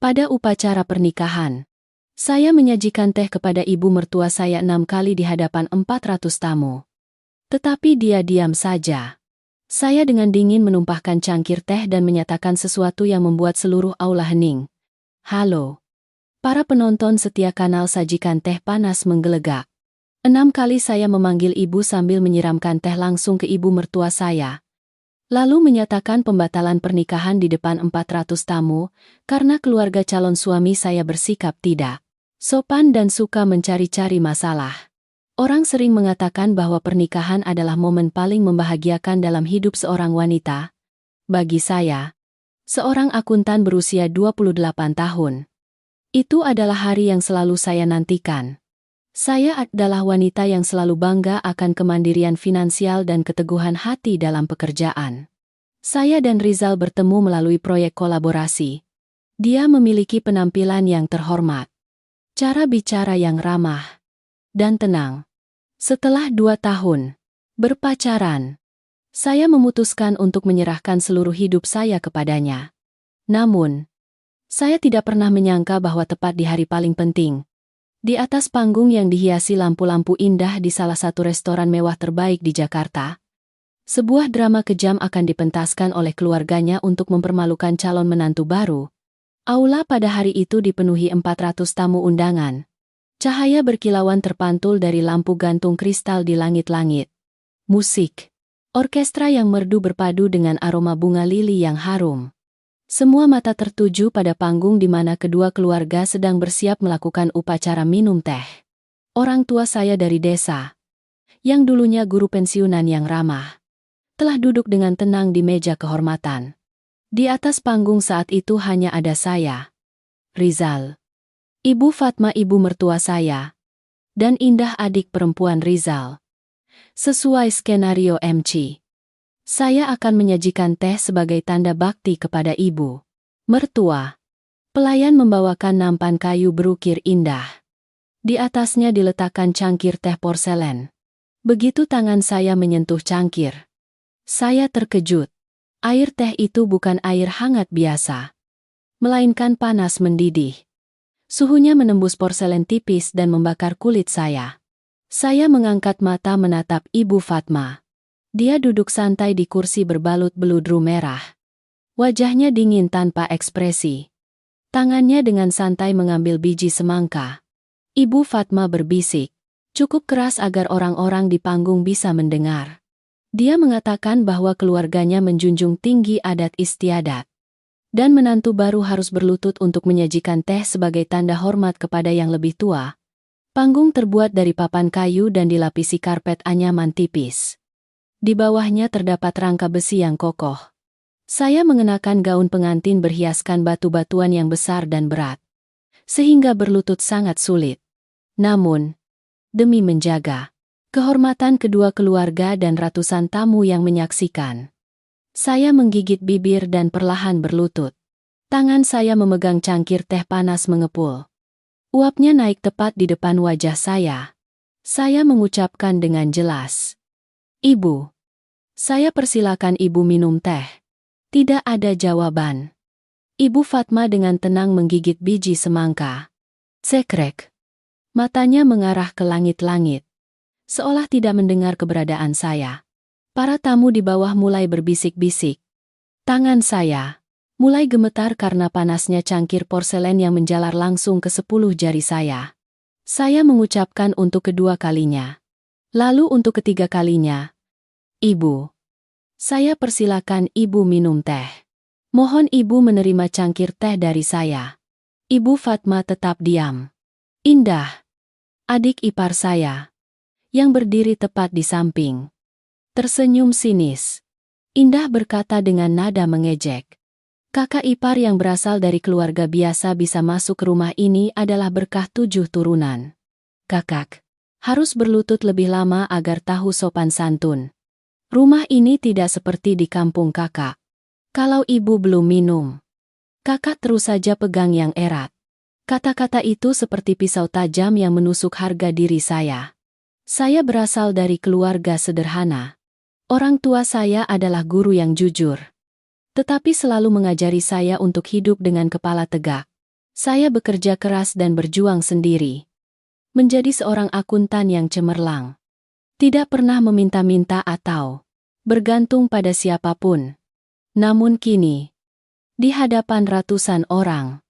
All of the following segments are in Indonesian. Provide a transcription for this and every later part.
Pada upacara pernikahan, saya menyajikan teh kepada ibu mertua saya 6 kali di hadapan 400 tamu. Tetapi dia diam saja. Saya dengan dingin menumpahkan cangkir teh dan menyatakan sesuatu yang membuat seluruh aula hening. Halo. Para penonton setia kanal sajikan teh panas menggelegak. 6 kali saya memanggil ibu sambil menyiramkan teh langsung ke ibu mertua saya. Lalu menyatakan pembatalan pernikahan di depan 400 tamu, karena keluarga calon suami saya bersikap tidak sopan dan suka mencari-cari masalah. Orang sering mengatakan bahwa pernikahan adalah momen paling membahagiakan dalam hidup seorang wanita. Bagi saya, seorang akuntan berusia 28 tahun, itu adalah hari yang selalu saya nantikan. Saya adalah wanita yang selalu bangga akan kemandirian finansial dan keteguhan hati dalam pekerjaan. Saya dan Rizal bertemu melalui proyek kolaborasi. Dia memiliki penampilan yang terhormat, cara bicara yang ramah, dan tenang. Setelah 2 tahun berpacaran, saya memutuskan untuk menyerahkan seluruh hidup saya kepadanya. Namun, saya tidak pernah menyangka bahwa tepat di hari paling penting, di atas panggung yang dihiasi lampu-lampu indah di salah satu restoran mewah terbaik di Jakarta, sebuah drama kejam akan dipentaskan oleh keluarganya untuk mempermalukan calon menantu baru. Aula pada hari itu dipenuhi 400 tamu undangan. Cahaya berkilauan terpantul dari lampu gantung kristal di langit-langit. Musik, orkestra yang merdu berpadu dengan aroma bunga lili yang harum. Semua mata tertuju pada panggung di mana kedua keluarga sedang bersiap melakukan upacara minum teh. Orang tua saya dari desa, yang dulunya guru pensiunan yang ramah, telah duduk dengan tenang di meja kehormatan. Di atas panggung saat itu hanya ada saya, Rizal, Ibu Fatma ibu mertua saya, dan Indah adik perempuan Rizal. Sesuai skenario MC, saya akan menyajikan teh sebagai tanda bakti kepada ibu mertua. Pelayan membawakan nampan kayu berukir indah. Di atasnya diletakkan cangkir teh porselen. Begitu tangan saya menyentuh cangkir, saya terkejut. Air teh itu bukan air hangat biasa, melainkan panas mendidih. Suhunya menembus porselen tipis dan membakar kulit saya. Saya mengangkat mata menatap Ibu Fatma. Dia duduk santai di kursi berbalut beludru merah. Wajahnya dingin tanpa ekspresi. Tangannya dengan santai mengambil biji semangka. Ibu Fatma berbisik, cukup keras agar orang-orang di panggung bisa mendengar. Dia mengatakan bahwa keluarganya menjunjung tinggi adat istiadat, dan menantu baru harus berlutut untuk menyajikan teh sebagai tanda hormat kepada yang lebih tua. Panggung terbuat dari papan kayu dan dilapisi karpet anyaman tipis. Di bawahnya terdapat rangka besi yang kokoh. Saya mengenakan gaun pengantin berhiaskan batu-batuan yang besar dan berat, sehingga berlutut sangat sulit. Namun, demi menjaga kehormatan kedua keluarga dan ratusan tamu yang menyaksikan, saya menggigit bibir dan perlahan berlutut. Tangan saya memegang cangkir teh panas mengepul. Uapnya naik tepat di depan wajah saya. Saya mengucapkan dengan jelas, "Ibu." Saya persilakan ibu minum teh. Tidak ada jawaban. Ibu Fatma dengan tenang menggigit biji semangka. Cekrek. Matanya mengarah ke langit-langit, seolah tidak mendengar keberadaan saya. Para tamu di bawah mulai berbisik-bisik. Tangan saya mulai gemetar karena panasnya cangkir porselen yang menjalar langsung ke 10 jari saya. Saya mengucapkan untuk kedua kalinya. Lalu untuk ketiga kalinya, "Ibu." Saya persilakan ibu minum teh. Mohon ibu menerima cangkir teh dari saya. Ibu Fatma tetap diam. Indah, adik ipar saya, yang berdiri tepat di samping, tersenyum sinis. Indah berkata dengan nada mengejek, "Kakak ipar yang berasal dari keluarga biasa bisa masuk ke rumah ini adalah berkah 7 turunan. Kakak harus berlutut lebih lama agar tahu sopan santun. Rumah ini tidak seperti di kampung kakak. Kalau ibu belum minum, kakak terus saja pegang yang erat." Kata-kata itu seperti pisau tajam yang menusuk harga diri saya. Saya berasal dari keluarga sederhana. Orang tua saya adalah guru yang jujur, tetapi selalu mengajari saya untuk hidup dengan kepala tegak. Saya bekerja keras dan berjuang sendiri. Menjadi seorang akuntan yang cemerlang. Tidak pernah meminta-minta atau bergantung pada siapapun. Namun kini, di hadapan ratusan orang,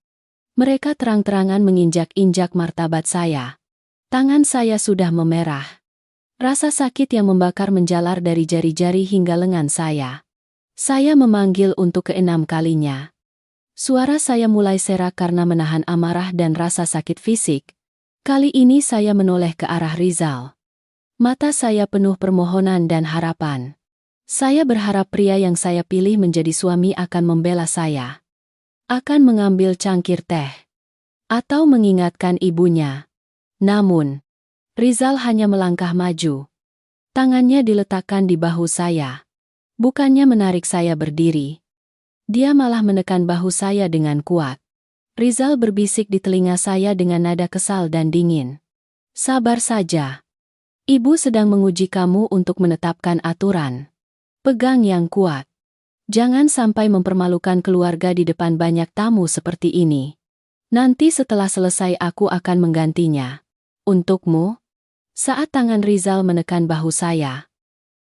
mereka terang-terangan menginjak-injak martabat saya. Tangan saya sudah memerah. Rasa sakit yang membakar menjalar dari jari-jari hingga lengan saya. Saya memanggil untuk keenam kalinya. Suara saya mulai serak karena menahan amarah dan rasa sakit fisik. Kali ini saya menoleh ke arah Rizal. Mata saya penuh permohonan dan harapan. Saya berharap pria yang saya pilih menjadi suami akan membela saya. Akan mengambil cangkir teh. Atau mengingatkan ibunya. Namun, Rizal hanya melangkah maju. Tangannya diletakkan di bahu saya. Bukannya menarik saya berdiri. Dia malah menekan bahu saya dengan kuat. Rizal berbisik di telinga saya dengan nada kesal dan dingin. Sabar saja. Ibu sedang menguji kamu untuk menetapkan aturan. Pegang yang kuat. Jangan sampai mempermalukan keluarga di depan banyak tamu seperti ini. Nanti setelah selesai aku akan menggantinya. Untukmu? Saat tangan Rizal menekan bahu saya,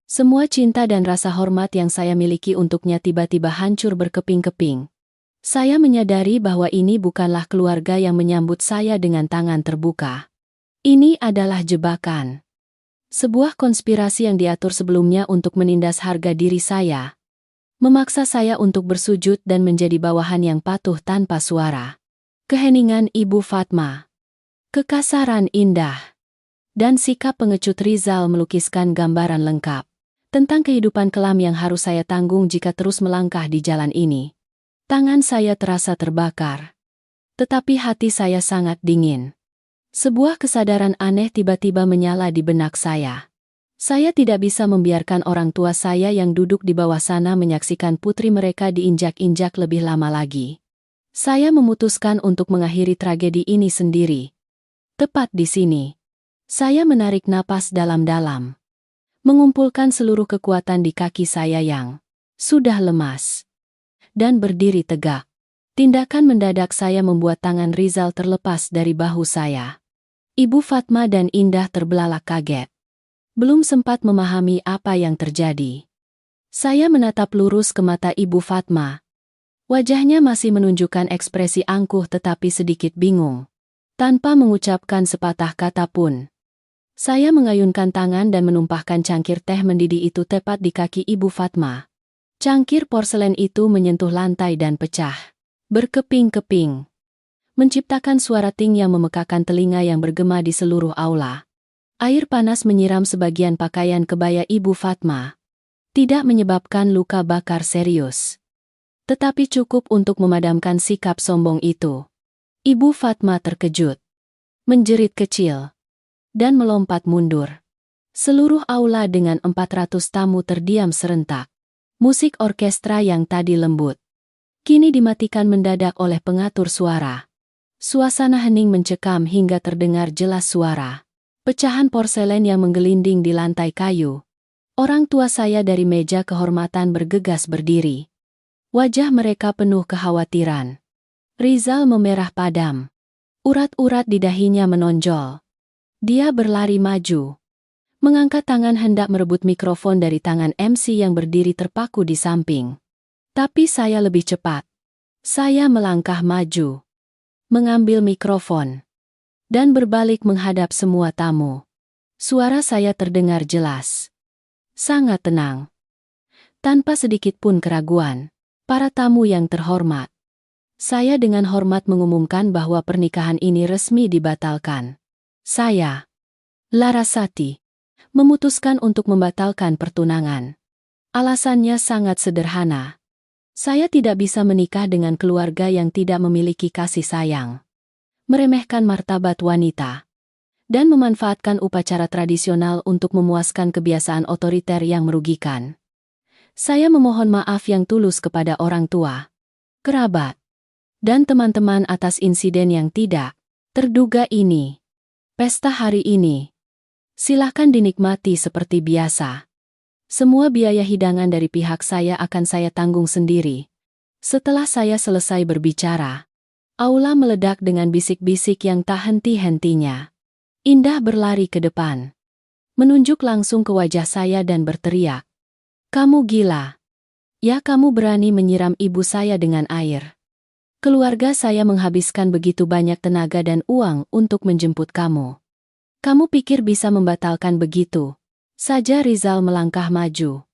semua cinta dan rasa hormat yang saya miliki untuknya tiba-tiba hancur berkeping-keping. Saya menyadari bahwa ini bukanlah keluarga yang menyambut saya dengan tangan terbuka. Ini adalah jebakan. Sebuah konspirasi yang diatur sebelumnya untuk menindas harga diri saya. Memaksa saya untuk bersujud dan menjadi bawahan yang patuh tanpa suara. Keheningan Ibu Fatma. Kekasaran indah. Dan sikap pengecut Rizal melukiskan gambaran lengkap tentang kehidupan kelam yang harus saya tanggung jika terus melangkah di jalan ini. Tangan saya terasa terbakar. Tetapi hati saya sangat dingin. Sebuah kesadaran aneh tiba-tiba menyala di benak saya. Saya tidak bisa membiarkan orang tua saya yang duduk di bawah sana menyaksikan putri mereka diinjak-injak lebih lama lagi. Saya memutuskan untuk mengakhiri tragedi ini sendiri. Tepat di sini, saya menarik napas dalam-dalam. Mengumpulkan seluruh kekuatan di kaki saya yang sudah lemas. Dan berdiri tegak. Tindakan mendadak saya membuat tangan Rizal terlepas dari bahu saya. Ibu Fatma dan Indah terbelalak kaget. Belum sempat memahami apa yang terjadi. Saya menatap lurus ke mata Ibu Fatma. Wajahnya masih menunjukkan ekspresi angkuh tetapi sedikit bingung. Tanpa mengucapkan sepatah kata pun. Saya mengayunkan tangan dan menumpahkan cangkir teh mendidih itu tepat di kaki Ibu Fatma. Cangkir porselen itu menyentuh lantai dan pecah. Berkeping-keping. Menciptakan suara ting yang memekakan telinga yang bergema di seluruh aula. Air panas menyiram sebagian pakaian kebaya Ibu Fatma. Tidak menyebabkan luka bakar serius. Tetapi cukup untuk memadamkan sikap sombong itu. Ibu Fatma terkejut. Menjerit kecil. Dan melompat mundur. Seluruh aula dengan 400 tamu terdiam serentak. Musik orkestra yang tadi lembut kini dimatikan mendadak oleh pengatur suara. Suasana hening mencekam hingga terdengar jelas suara pecahan porselen yang menggelinding di lantai kayu. Orang tua saya dari meja kehormatan bergegas berdiri. Wajah mereka penuh kekhawatiran. Rizal memerah padam. Urat-urat di dahinya menonjol. Dia berlari maju. Mengangkat tangan hendak merebut mikrofon dari tangan MC yang berdiri terpaku di samping. Tapi saya lebih cepat. Saya melangkah maju. Mengambil mikrofon. Dan berbalik menghadap semua tamu. Suara saya terdengar jelas. Sangat tenang. Tanpa sedikit pun keraguan. Para tamu yang terhormat. Saya dengan hormat mengumumkan bahwa pernikahan ini resmi dibatalkan. Saya, Larasati, memutuskan untuk membatalkan pertunangan. Alasannya sangat sederhana. Saya tidak bisa menikah dengan keluarga yang tidak memiliki kasih sayang. Meremehkan martabat wanita. Dan memanfaatkan upacara tradisional untuk memuaskan kebiasaan otoriter yang merugikan. Saya memohon maaf yang tulus kepada orang tua, kerabat, dan teman-teman atas insiden yang tidak terduga ini. Pesta hari ini, silakan dinikmati seperti biasa. Semua biaya hidangan dari pihak saya akan saya tanggung sendiri. Setelah saya selesai berbicara, Aula meledak dengan bisik-bisik yang tak henti-hentinya. Indah berlari ke depan, menunjuk langsung ke wajah saya dan berteriak, "Kamu gila. Ya, kamu berani menyiram ibu saya dengan air. Keluarga saya menghabiskan begitu banyak tenaga dan uang untuk menjemput kamu. Kamu pikir bisa membatalkan begitu saja?" Rizal melangkah maju,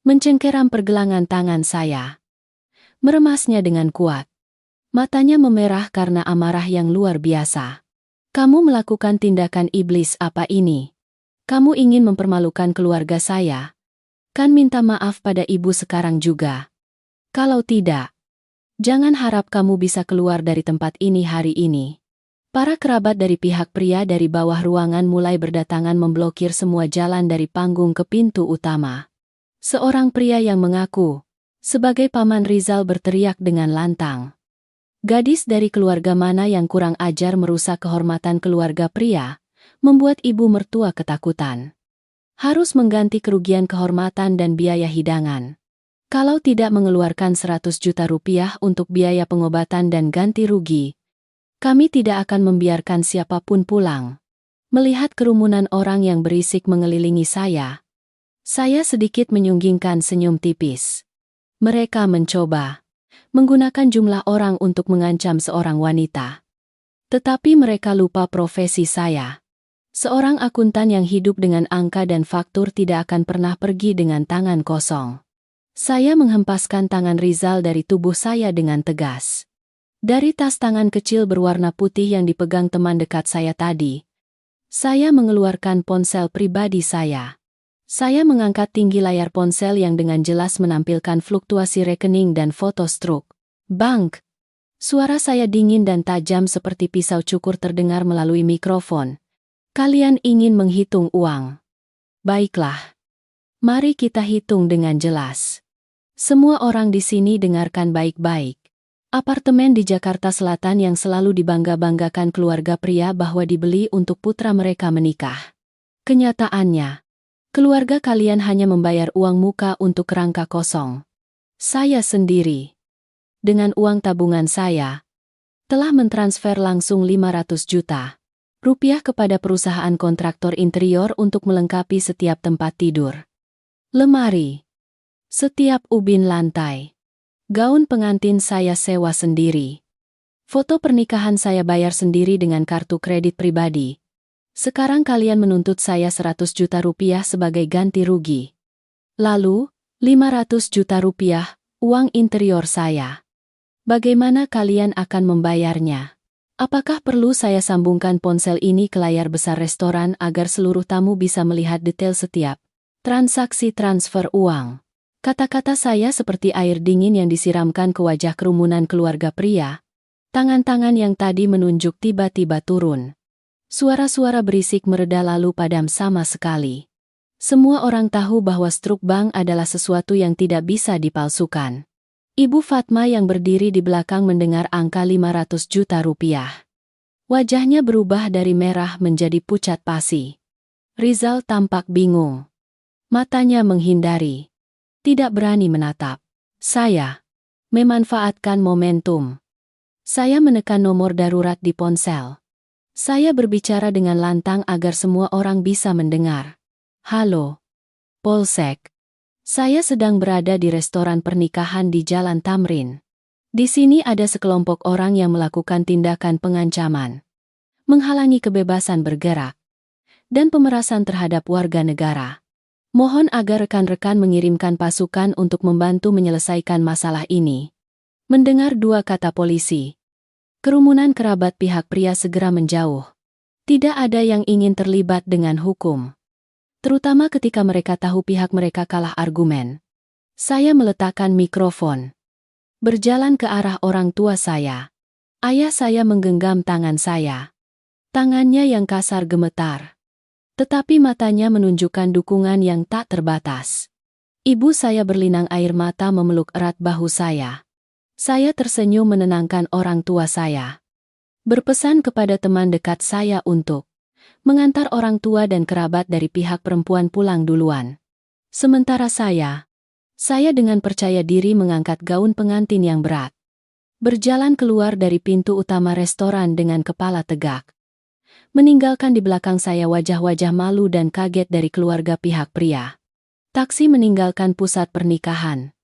mencengkeram pergelangan tangan saya, meremasnya dengan kuat. Matanya memerah karena amarah yang luar biasa. "Kamu melakukan tindakan iblis apa ini? Kamu ingin mempermalukan keluarga saya? Kan minta maaf pada ibu sekarang juga. Kalau tidak, jangan harap kamu bisa keluar dari tempat ini hari ini." Para kerabat dari pihak pria dari bawah ruangan mulai berdatangan memblokir semua jalan dari panggung ke pintu utama. Seorang pria yang mengaku sebagai paman Rizal berteriak dengan lantang, "Gadis dari keluarga mana yang kurang ajar merusak kehormatan keluarga pria?" Membuat ibu mertua ketakutan. Harus mengganti kerugian kehormatan dan biaya hidangan. Kalau tidak mengeluarkan 100 juta rupiah untuk biaya pengobatan dan ganti rugi, kami tidak akan membiarkan siapapun pulang. Melihat kerumunan orang yang berisik mengelilingi saya sedikit menyunggingkan senyum tipis. Mereka mencoba menggunakan jumlah orang untuk mengancam seorang wanita. Tetapi mereka lupa profesi saya. Seorang akuntan yang hidup dengan angka dan faktur tidak akan pernah pergi dengan tangan kosong. Saya menghempaskan tangan Rizal dari tubuh saya dengan tegas. Dari tas tangan kecil berwarna putih yang dipegang teman dekat saya tadi, saya mengeluarkan ponsel pribadi saya. Saya mengangkat tinggi layar ponsel yang dengan jelas menampilkan fluktuasi rekening dan foto struk bank. Suara saya dingin dan tajam seperti pisau cukur terdengar melalui mikrofon. "Kalian ingin menghitung uang? Baiklah. Mari kita hitung dengan jelas. Semua orang di sini dengarkan baik-baik. Apartemen di Jakarta Selatan yang selalu dibangga-banggakan keluarga pria bahwa dibeli untuk putra mereka menikah. Kenyataannya, keluarga kalian hanya membayar uang muka untuk kerangka kosong. Saya sendiri, dengan uang tabungan saya, telah mentransfer langsung 500 juta rupiah kepada perusahaan kontraktor interior untuk melengkapi setiap tempat tidur, lemari, setiap ubin lantai. Gaun pengantin saya sewa sendiri. Foto pernikahan saya bayar sendiri dengan kartu kredit pribadi. Sekarang kalian menuntut saya 100 juta rupiah sebagai ganti rugi. Lalu, 500 juta rupiah, uang interior saya. Bagaimana kalian akan membayarnya? Apakah perlu saya sambungkan ponsel ini ke layar besar restoran agar seluruh tamu bisa melihat detail setiap transaksi transfer uang? Kata-kata saya seperti air dingin yang disiramkan ke wajah kerumunan keluarga pria. Tangan-tangan yang tadi menunjuk tiba-tiba turun. Suara-suara berisik mereda lalu padam sama sekali. Semua orang tahu bahwa struk bank adalah sesuatu yang tidak bisa dipalsukan. Ibu Fatma yang berdiri di belakang mendengar angka 500 juta rupiah. Wajahnya berubah dari merah menjadi pucat pasi. Rizal tampak bingung. Matanya menghindari. Tidak berani menatap saya. Memanfaatkan momentum, saya menekan nomor darurat di ponsel. Saya berbicara dengan lantang agar semua orang bisa mendengar. "Halo, Polsek. Saya sedang berada di restoran pernikahan di Jalan Tamrin. Di sini ada sekelompok orang yang melakukan tindakan pengancaman, menghalangi kebebasan bergerak, dan pemerasan terhadap warga negara. Mohon agar rekan-rekan mengirimkan pasukan untuk membantu menyelesaikan masalah ini." Mendengar dua kata polisi, kerumunan kerabat pihak pria segera menjauh. Tidak ada yang ingin terlibat dengan hukum, terutama ketika mereka tahu pihak mereka kalah argumen. Saya meletakkan mikrofon, berjalan ke arah orang tua saya. Ayah saya menggenggam tangan saya. Tangannya yang kasar gemetar, tetapi matanya menunjukkan dukungan yang tak terbatas. Ibu saya berlinang air mata memeluk erat bahu saya. Saya tersenyum menenangkan orang tua saya. Berpesan kepada teman dekat saya untuk mengantar orang tua dan kerabat dari pihak perempuan pulang duluan. Sementara saya dengan percaya diri mengangkat gaun pengantin yang berat. Berjalan keluar dari pintu utama restoran dengan kepala tegak. Meninggalkan di belakang saya wajah-wajah malu dan kaget dari keluarga pihak pria. Taksi meninggalkan pusat pernikahan.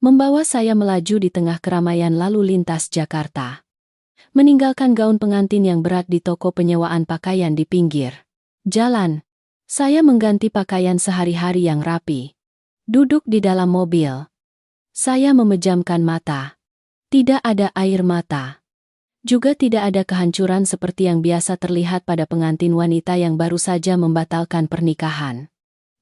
Membawa saya melaju di tengah keramaian lalu lintas Jakarta. Meninggalkan gaun pengantin yang berat di toko penyewaan pakaian di pinggir jalan. Saya mengganti pakaian sehari-hari yang rapi. Duduk di dalam mobil. Saya memejamkan mata. Tidak ada air mata. Juga tidak ada kehancuran seperti yang biasa terlihat pada pengantin wanita yang baru saja membatalkan pernikahan.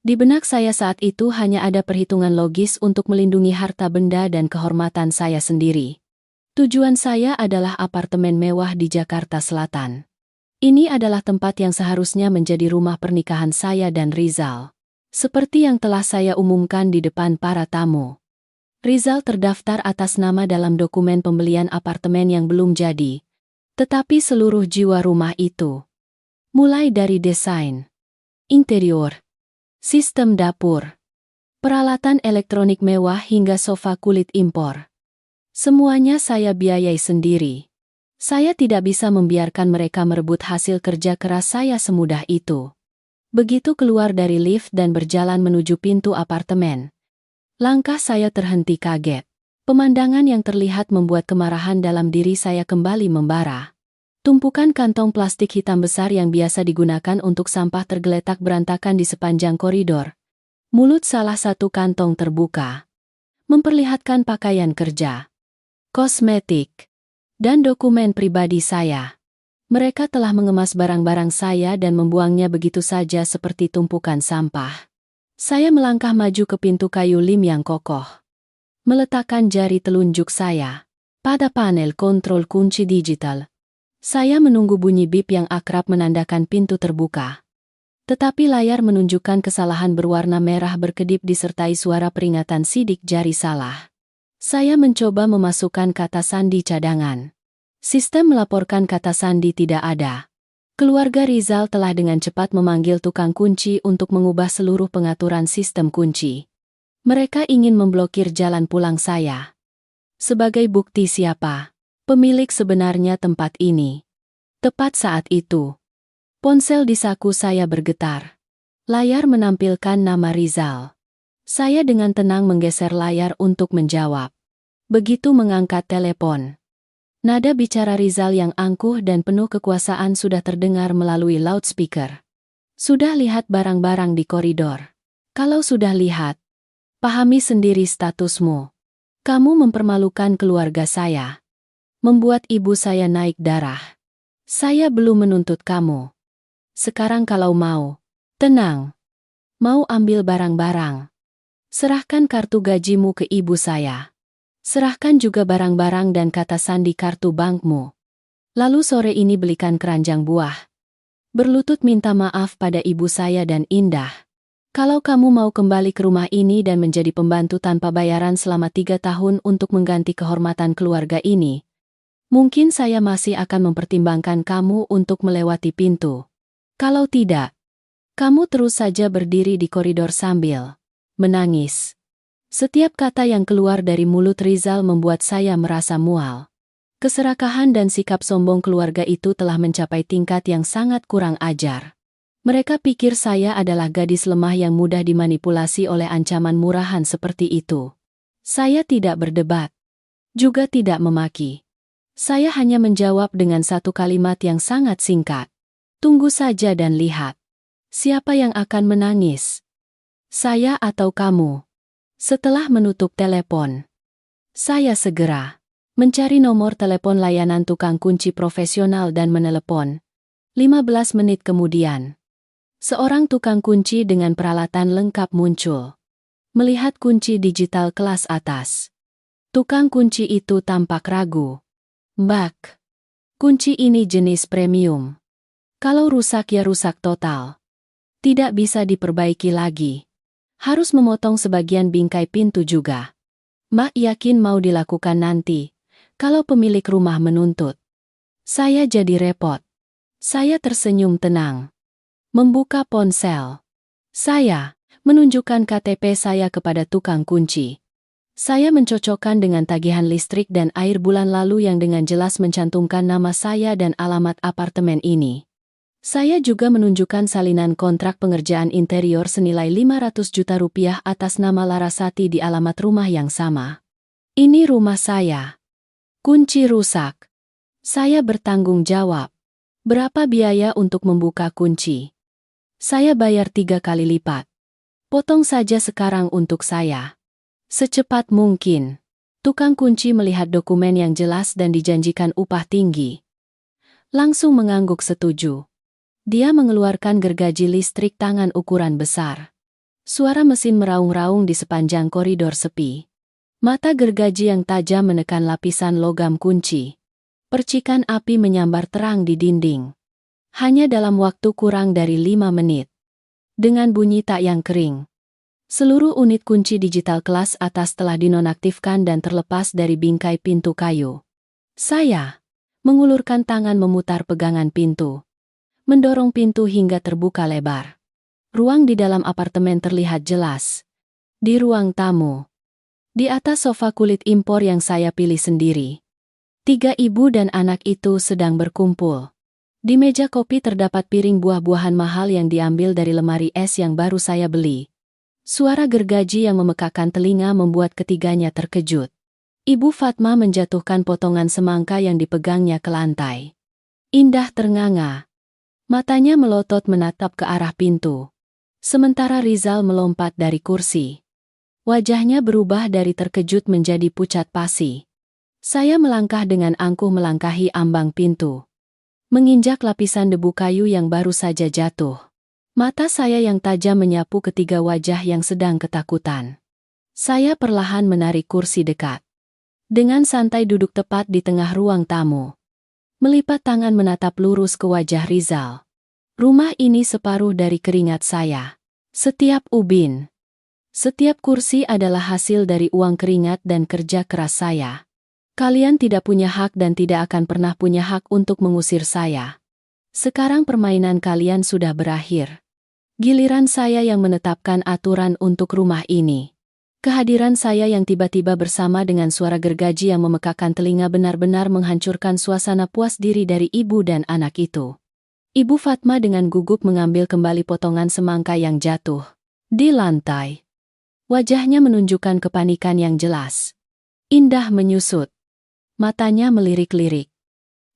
Di benak saya saat itu hanya ada perhitungan logis untuk melindungi harta benda dan kehormatan saya sendiri. Tujuan saya adalah apartemen mewah di Jakarta Selatan. Ini adalah tempat yang seharusnya menjadi rumah pernikahan saya dan Rizal. Seperti yang telah saya umumkan di depan para tamu. Rizal terdaftar atas nama dalam dokumen pembelian apartemen yang belum jadi. Tetapi seluruh jiwa rumah itu, mulai dari desain, interior, sistem dapur, peralatan elektronik mewah hingga sofa kulit impor. Semuanya saya biayai sendiri. Saya tidak bisa membiarkan mereka merebut hasil kerja keras saya semudah itu. Begitu keluar dari lift dan berjalan menuju pintu apartemen, langkah saya terhenti kaget. Pemandangan yang terlihat membuat kemarahan dalam diri saya kembali membara. Tumpukan kantong plastik hitam besar yang biasa digunakan untuk sampah tergeletak berantakan di sepanjang koridor. Mulut salah satu kantong terbuka, memperlihatkan pakaian kerja, kosmetik, dan dokumen pribadi saya. Mereka telah mengemas barang-barang saya dan membuangnya begitu saja seperti tumpukan sampah. Saya melangkah maju ke pintu kayu lem yang kokoh. Meletakkan jari telunjuk saya pada panel kontrol kunci digital. Saya menunggu bunyi bip yang akrab menandakan pintu terbuka. Tetapi layar menunjukkan kesalahan berwarna merah berkedip disertai suara peringatan sidik jari salah. Saya mencoba memasukkan kata sandi cadangan. Sistem melaporkan kata sandi tidak ada. Keluarga Rizal telah dengan cepat memanggil tukang kunci untuk mengubah seluruh pengaturan sistem kunci. Mereka ingin memblokir jalan pulang saya. Sebagai bukti siapa pemilik sebenarnya tempat ini. Tepat saat itu, ponsel di saku saya bergetar. Layar menampilkan nama Rizal. Saya dengan tenang menggeser layar untuk menjawab. Begitu mengangkat telepon, nada bicara Rizal yang angkuh dan penuh kekuasaan sudah terdengar melalui loudspeaker. Sudah lihat barang-barang di koridor? Kalau sudah lihat, pahami sendiri statusmu. Kamu mempermalukan keluarga saya. Membuat ibu saya naik darah. Saya belum menuntut kamu. Sekarang kalau mau, tenang. Mau ambil barang-barang. Serahkan kartu gajimu ke ibu saya. Serahkan juga barang-barang dan kata sandi kartu bankmu. Lalu sore ini belikan keranjang buah. Berlutut minta maaf pada ibu saya dan Indah. Kalau kamu mau kembali ke rumah ini dan menjadi pembantu tanpa bayaran selama 3 tahun untuk mengganti kehormatan keluarga ini, mungkin saya masih akan mempertimbangkan kamu untuk melewati pintu. Kalau tidak, kamu terus saja berdiri di koridor sambil menangis. Setiap kata yang keluar dari mulut Rizal membuat saya merasa mual. Keserakahan dan sikap sombong keluarga itu telah mencapai tingkat yang sangat kurang ajar. Mereka pikir saya adalah gadis lemah yang mudah dimanipulasi oleh ancaman murahan seperti itu. Saya tidak berdebat, juga tidak memaki. Saya hanya menjawab dengan satu kalimat yang sangat singkat. Tunggu saja dan lihat. Siapa yang akan menangis? Saya atau kamu? Setelah menutup telepon, saya segera mencari nomor telepon layanan tukang kunci profesional dan menelepon. 15 menit kemudian, seorang tukang kunci dengan peralatan lengkap muncul. Melihat kunci digital kelas atas, tukang kunci itu tampak ragu. Mbak, kunci ini jenis premium. Kalau rusak ya rusak total. Tidak bisa diperbaiki lagi. Harus memotong sebagian bingkai pintu juga. Mbak yakin mau dilakukan nanti, kalau pemilik rumah menuntut. Saya jadi repot. Saya tersenyum tenang. Membuka ponsel. Saya menunjukkan KTP saya kepada tukang kunci. Saya mencocokkan dengan tagihan listrik dan air bulan lalu yang dengan jelas mencantumkan nama saya dan alamat apartemen ini. Saya juga menunjukkan salinan kontrak pengerjaan interior senilai 500 juta rupiah atas nama Larasati di alamat rumah yang sama. Ini rumah saya. Kunci rusak. Saya bertanggung jawab. Berapa biaya untuk membuka kunci? Saya bayar 3 kali lipat. Potong saja sekarang untuk saya. Secepat mungkin. Tukang kunci melihat dokumen yang jelas dan dijanjikan upah tinggi. Langsung mengangguk setuju. Dia mengeluarkan gergaji listrik tangan ukuran besar. Suara mesin meraung-raung di sepanjang koridor sepi. Mata gergaji yang tajam menekan lapisan logam kunci. Percikan api menyambar terang di dinding. Hanya dalam waktu kurang dari 5 menit. Dengan bunyi tak yang kering. Seluruh unit kunci digital kelas atas telah dinonaktifkan dan terlepas dari bingkai pintu kayu. Saya mengulurkan tangan memutar pegangan pintu. Mendorong pintu hingga terbuka lebar. Ruang di dalam apartemen terlihat jelas. Di ruang tamu. Di atas sofa kulit impor yang saya pilih sendiri. 3 ibu dan anak itu sedang berkumpul. Di meja kopi terdapat piring buah-buahan mahal yang diambil dari lemari es yang baru saya beli. Suara gergaji yang memekakkan telinga membuat ketiganya terkejut. Ibu Fatma menjatuhkan potongan semangka yang dipegangnya ke lantai. Indah ternganga. Matanya melotot menatap ke arah pintu. Sementara Rizal melompat dari kursi. Wajahnya berubah dari terkejut menjadi pucat pasi. Saya melangkah dengan angkuh melangkahi ambang pintu. Menginjak lapisan debu kayu yang baru saja jatuh. Mata saya yang tajam menyapu ketiga wajah yang sedang ketakutan. Saya perlahan menarik kursi dekat. Dengan santai duduk tepat di tengah ruang tamu. Melipat tangan menatap lurus ke wajah Rizal. Rumah ini separuh dari keringat saya. Setiap ubin. Setiap kursi adalah hasil dari uang keringat dan kerja keras saya. Kalian tidak punya hak dan tidak akan pernah punya hak untuk mengusir saya. Sekarang permainan kalian sudah berakhir. Giliran saya yang menetapkan aturan untuk rumah ini. Kehadiran saya yang tiba-tiba bersama dengan suara gergaji yang memekakkan telinga benar-benar menghancurkan suasana puas diri dari ibu dan anak itu. Ibu Fatma dengan gugup mengambil kembali potongan semangka yang jatuh di lantai. Wajahnya menunjukkan kepanikan yang jelas. Indah menyusut. Matanya melirik-lirik.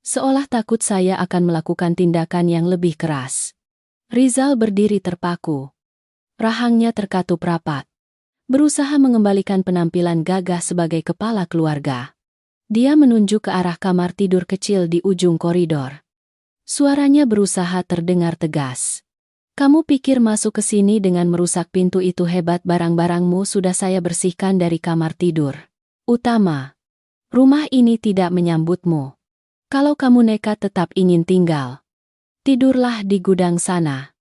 Seolah takut saya akan melakukan tindakan yang lebih keras. Rizal berdiri terpaku. Rahangnya terkatup rapat. Berusaha mengembalikan penampilan gagah sebagai kepala keluarga. Dia menunjuk ke arah kamar tidur kecil di ujung koridor. Suaranya berusaha terdengar tegas. Kamu pikir masuk ke sini dengan merusak pintu itu hebat? Barang-barangmu sudah saya bersihkan dari kamar tidur utama. Rumah ini tidak menyambutmu. Kalau kamu nekat tetap ingin tinggal, tidurlah di gudang sana.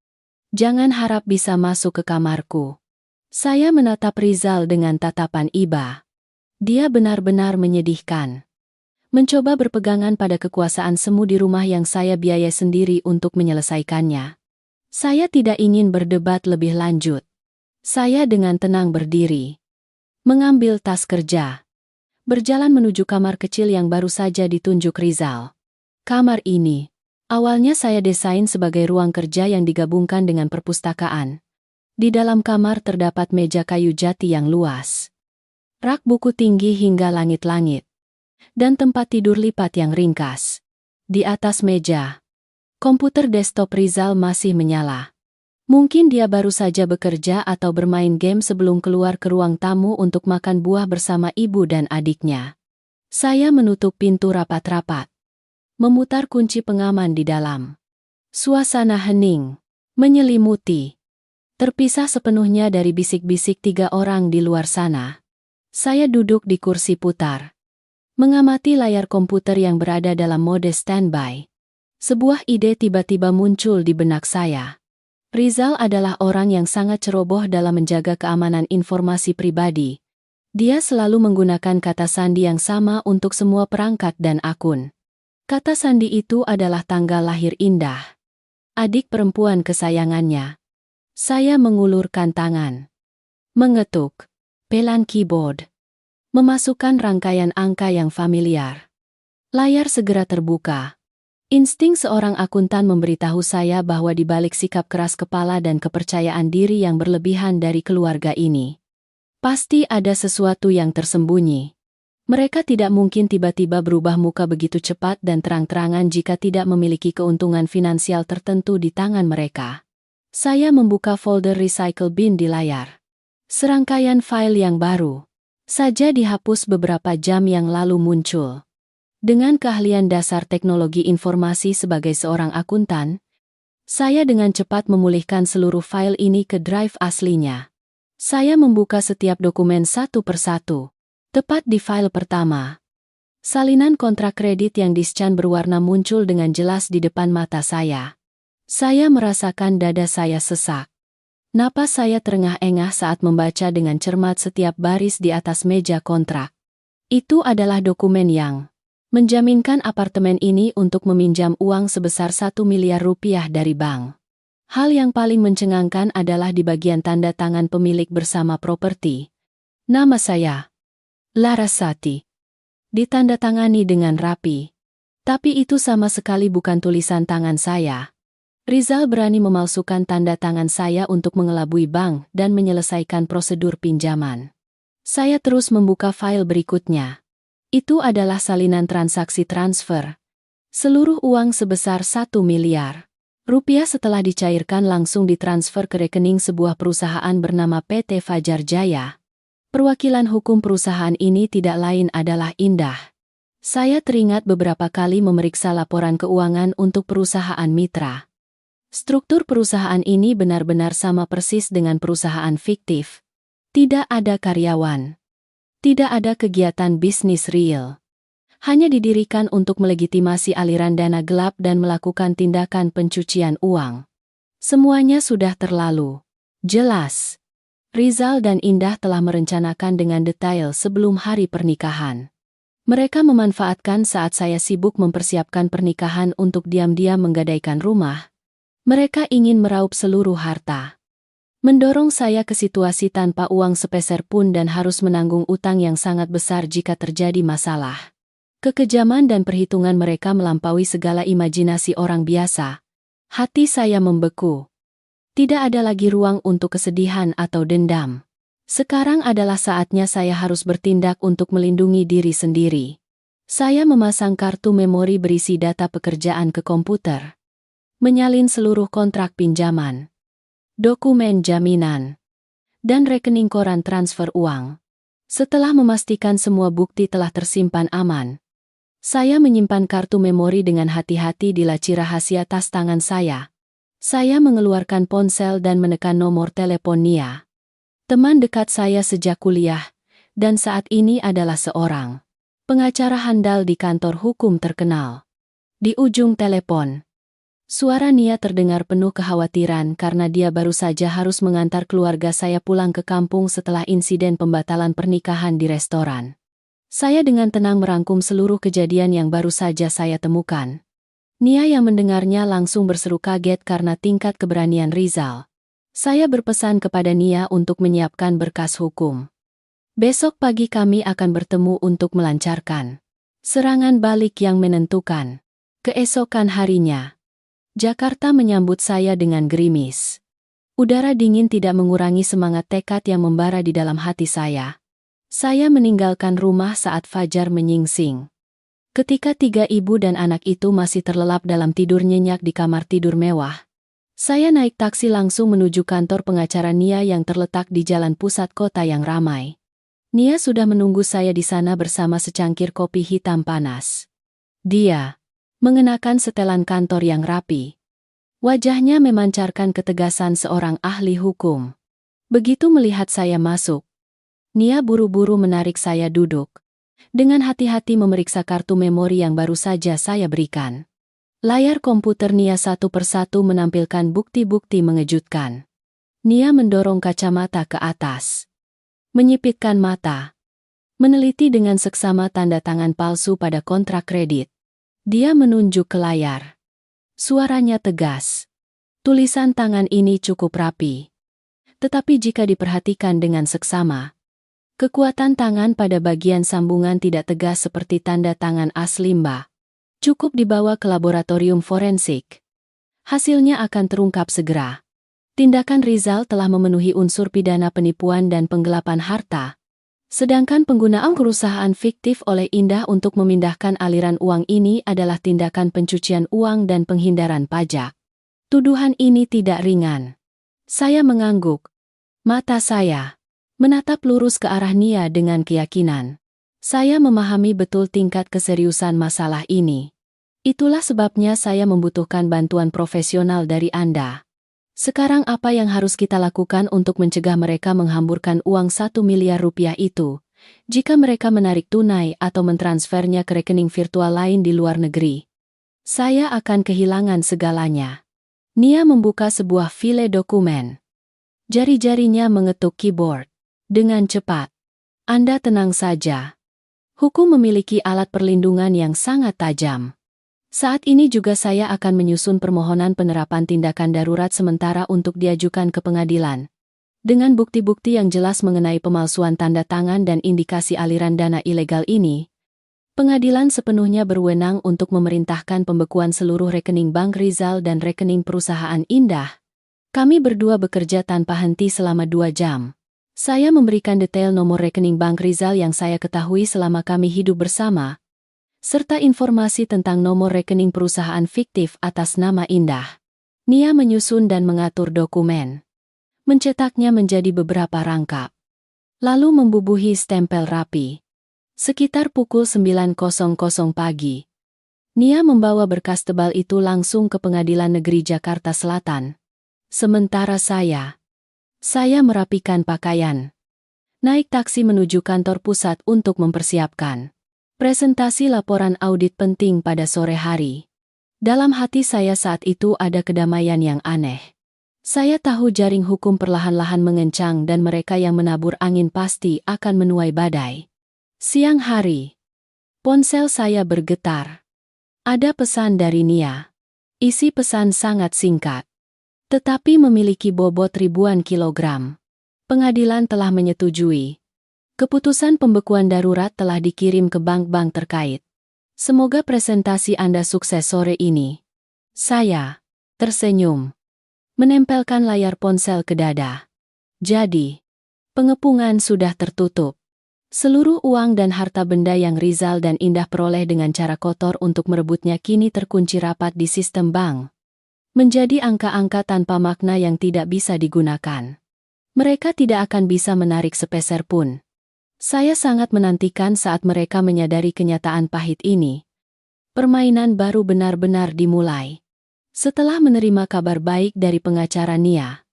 Jangan harap bisa masuk ke kamarku. Saya menatap Rizal dengan tatapan iba. Dia benar-benar menyedihkan. Mencoba berpegangan pada kekuasaan semu di rumah yang saya biayai sendiri untuk menyelesaikannya. Saya tidak ingin berdebat lebih lanjut. Saya dengan tenang berdiri. Mengambil tas kerja. Berjalan menuju kamar kecil yang baru saja ditunjuk Rizal. Kamar ini, awalnya saya desain sebagai ruang kerja yang digabungkan dengan perpustakaan. Di dalam kamar terdapat meja kayu jati yang luas. Rak buku tinggi hingga langit-langit. Dan tempat tidur lipat yang ringkas. Di atas meja, komputer desktop Rizal masih menyala. Mungkin dia baru saja bekerja atau bermain game sebelum keluar ke ruang tamu untuk makan buah bersama ibu dan adiknya. Saya menutup pintu rapat-rapat. Memutar kunci pengaman di dalam. Suasana hening. Menyelimuti. Terpisah sepenuhnya dari bisik-bisik 3 orang di luar sana. Saya duduk di kursi putar. Mengamati layar komputer yang berada dalam mode standby. Sebuah ide tiba-tiba muncul di benak saya. Rizal adalah orang yang sangat ceroboh dalam menjaga keamanan informasi pribadi. Dia selalu menggunakan kata sandi yang sama untuk semua perangkat dan akun. Kata sandi itu adalah tanggal lahir Indah, adik perempuan kesayangannya. Saya mengulurkan tangan. Mengetuk. Pelan keyboard. Memasukkan rangkaian angka yang familiar. Layar segera terbuka. Insting seorang akuntan memberitahu saya bahwa di balik sikap keras kepala dan kepercayaan diri yang berlebihan dari keluarga ini, pasti ada sesuatu yang tersembunyi. Mereka tidak mungkin tiba-tiba berubah muka begitu cepat dan terang-terangan jika tidak memiliki keuntungan finansial tertentu di tangan mereka. Saya membuka folder recycle bin di layar. Serangkaian file yang baru saja dihapus beberapa jam yang lalu muncul. Dengan keahlian dasar teknologi informasi sebagai seorang akuntan, saya dengan cepat memulihkan seluruh file ini ke drive aslinya. Saya membuka setiap dokumen satu persatu. Tepat di file pertama, salinan kontrak kredit yang di-scan berwarna muncul dengan jelas di depan mata saya. Saya merasakan dada saya sesak. Napas saya terengah-engah saat membaca dengan cermat setiap baris di atas meja kontrak. Itu adalah dokumen yang menjaminkan apartemen ini untuk meminjam uang sebesar 1 miliar rupiah dari bank. Hal yang paling mencengangkan adalah di bagian tanda tangan pemilik bersama properti. Nama saya, Larasati. Ditandatangani dengan rapi. Tapi itu sama sekali bukan tulisan tangan saya. Rizal berani memalsukan tanda tangan saya untuk mengelabui bank dan menyelesaikan prosedur pinjaman. Saya terus membuka file berikutnya. Itu adalah salinan transaksi transfer. Seluruh uang sebesar 1 miliar rupiah setelah dicairkan langsung ditransfer ke rekening sebuah perusahaan bernama PT Fajar Jaya. Perwakilan hukum perusahaan ini tidak lain adalah Indah. Saya teringat beberapa kali memeriksa laporan keuangan untuk perusahaan mitra. Struktur perusahaan ini benar-benar sama persis dengan perusahaan fiktif. Tidak ada karyawan. Tidak ada kegiatan bisnis real. Hanya didirikan untuk melegitimasi aliran dana gelap dan melakukan tindakan pencucian uang. Semuanya sudah terlalu jelas. Rizal dan Indah telah merencanakan dengan detail sebelum hari pernikahan. Mereka memanfaatkan saat saya sibuk mempersiapkan pernikahan untuk diam-diam menggadaikan rumah. Mereka ingin meraup seluruh harta. Mendorong saya ke situasi tanpa uang sepeser pun dan harus menanggung utang yang sangat besar jika terjadi masalah. Kekejaman dan perhitungan mereka melampaui segala imajinasi orang biasa. Hati saya membeku. Tidak ada lagi ruang untuk kesedihan atau dendam. Sekarang adalah saatnya saya harus bertindak untuk melindungi diri sendiri. Saya memasang kartu memori berisi data pekerjaan ke komputer. Menyalin seluruh kontrak pinjaman, dokumen jaminan, dan rekening koran transfer uang. Setelah memastikan semua bukti telah tersimpan aman, saya menyimpan kartu memori dengan hati-hati di laci rahasia tas tangan saya. Saya mengeluarkan ponsel dan menekan nomor telepon Nia, teman dekat saya sejak kuliah, dan saat ini adalah seorang pengacara handal di kantor hukum terkenal. Di ujung telepon, suara Nia terdengar penuh kekhawatiran karena dia baru saja harus mengantar keluarga saya pulang ke kampung setelah insiden pembatalan pernikahan di restoran. Saya dengan tenang merangkum seluruh kejadian yang baru saja saya temukan. Nia yang mendengarnya langsung berseru kaget karena tingkat keberanian Rizal. Saya berpesan kepada Nia untuk menyiapkan berkas hukum. Besok pagi kami akan bertemu untuk melancarkan serangan balik yang menentukan. Keesokan harinya, Jakarta menyambut saya dengan gerimis. Udara dingin tidak mengurangi semangat tekad yang membara di dalam hati saya. Saya meninggalkan rumah saat fajar menyingsing. Ketika 3 ibu dan anak itu masih terlelap dalam tidur nyenyak di kamar tidur mewah, saya naik taksi langsung menuju kantor pengacara Nia yang terletak di jalan pusat kota yang ramai. Nia sudah menunggu saya di sana bersama secangkir kopi hitam panas. Dia mengenakan setelan kantor yang rapi. Wajahnya memancarkan ketegasan seorang ahli hukum. Begitu melihat saya masuk, Nia buru-buru menarik saya duduk. Dengan hati-hati memeriksa kartu memori yang baru saja saya berikan. Layar komputer Nia satu persatu menampilkan bukti-bukti mengejutkan. Nia mendorong kacamata ke atas, menyipitkan mata, meneliti dengan seksama tanda tangan palsu pada kontrak kredit. Dia menunjuk ke layar. Suaranya tegas. Tulisan tangan ini cukup rapi. Tetapi jika diperhatikan dengan seksama, Kekuatan tangan pada bagian sambungan tidak tegas seperti tanda tangan asli Mbak. Cukup dibawa ke laboratorium forensik. Hasilnya akan terungkap segera. Tindakan Rizal telah memenuhi unsur pidana penipuan dan penggelapan harta. Sedangkan penggunaan perusahaan fiktif oleh Indah untuk memindahkan aliran uang ini adalah tindakan pencucian uang dan penghindaran pajak. Tuduhan ini tidak ringan. Saya mengangguk. Mata saya menatap lurus ke arah Nia dengan keyakinan. Saya memahami betul tingkat keseriusan masalah ini. Itulah sebabnya saya membutuhkan bantuan profesional dari Anda. Sekarang apa yang harus kita lakukan untuk mencegah mereka menghamburkan uang 1 miliar rupiah itu, jika mereka menarik tunai atau mentransfernya ke rekening virtual lain di luar negeri? Saya akan kehilangan segalanya. Nia membuka sebuah file dokumen. Jari-jarinya mengetuk keyboard. Dengan cepat. Anda tenang saja. Hukum memiliki alat perlindungan yang sangat tajam. Saat ini juga saya akan menyusun permohonan penerapan tindakan darurat sementara untuk diajukan ke pengadilan. Dengan bukti-bukti yang jelas mengenai pemalsuan tanda tangan dan indikasi aliran dana ilegal ini, pengadilan sepenuhnya berwenang untuk memerintahkan pembekuan seluruh rekening Bank Rizal dan rekening perusahaan Indah. Kami berdua bekerja tanpa henti selama 2 jam. Saya memberikan detail nomor rekening Bank Rizal yang saya ketahui selama kami hidup bersama, serta informasi tentang nomor rekening perusahaan fiktif atas nama Indah. Nia menyusun dan mengatur dokumen. Mencetaknya menjadi beberapa rangkap. Lalu membubuhi stempel rapi. Sekitar pukul 9.00 pagi. Nia membawa berkas tebal itu langsung ke Pengadilan Negeri Jakarta Selatan. Sementara saya merapikan pakaian. Naik taksi menuju kantor pusat untuk mempersiapkan presentasi laporan audit penting pada sore hari. Dalam hati saya saat itu ada kedamaian yang aneh. Saya tahu jaring hukum perlahan-lahan mengencang dan mereka yang menabur angin pasti akan menuai badai. Siang hari. Ponsel saya bergetar. Ada pesan dari Nia. Isi pesan sangat singkat, tetapi memiliki bobot ribuan kilogram. Pengadilan telah menyetujui. Keputusan pembekuan darurat telah dikirim ke bank-bank terkait. Semoga presentasi Anda sukses sore ini. Saya tersenyum, menempelkan layar ponsel ke dada. Jadi, pengepungan sudah tertutup. Seluruh uang dan harta benda yang Rizal dan Indah peroleh dengan cara kotor untuk merebutnya kini terkunci rapat di sistem bank. Menjadi angka-angka tanpa makna yang tidak bisa digunakan. Mereka tidak akan bisa menarik sepeser pun. Saya sangat menantikan saat mereka menyadari kenyataan pahit ini. Permainan baru benar-benar dimulai. Setelah menerima kabar baik dari pengacara Nia,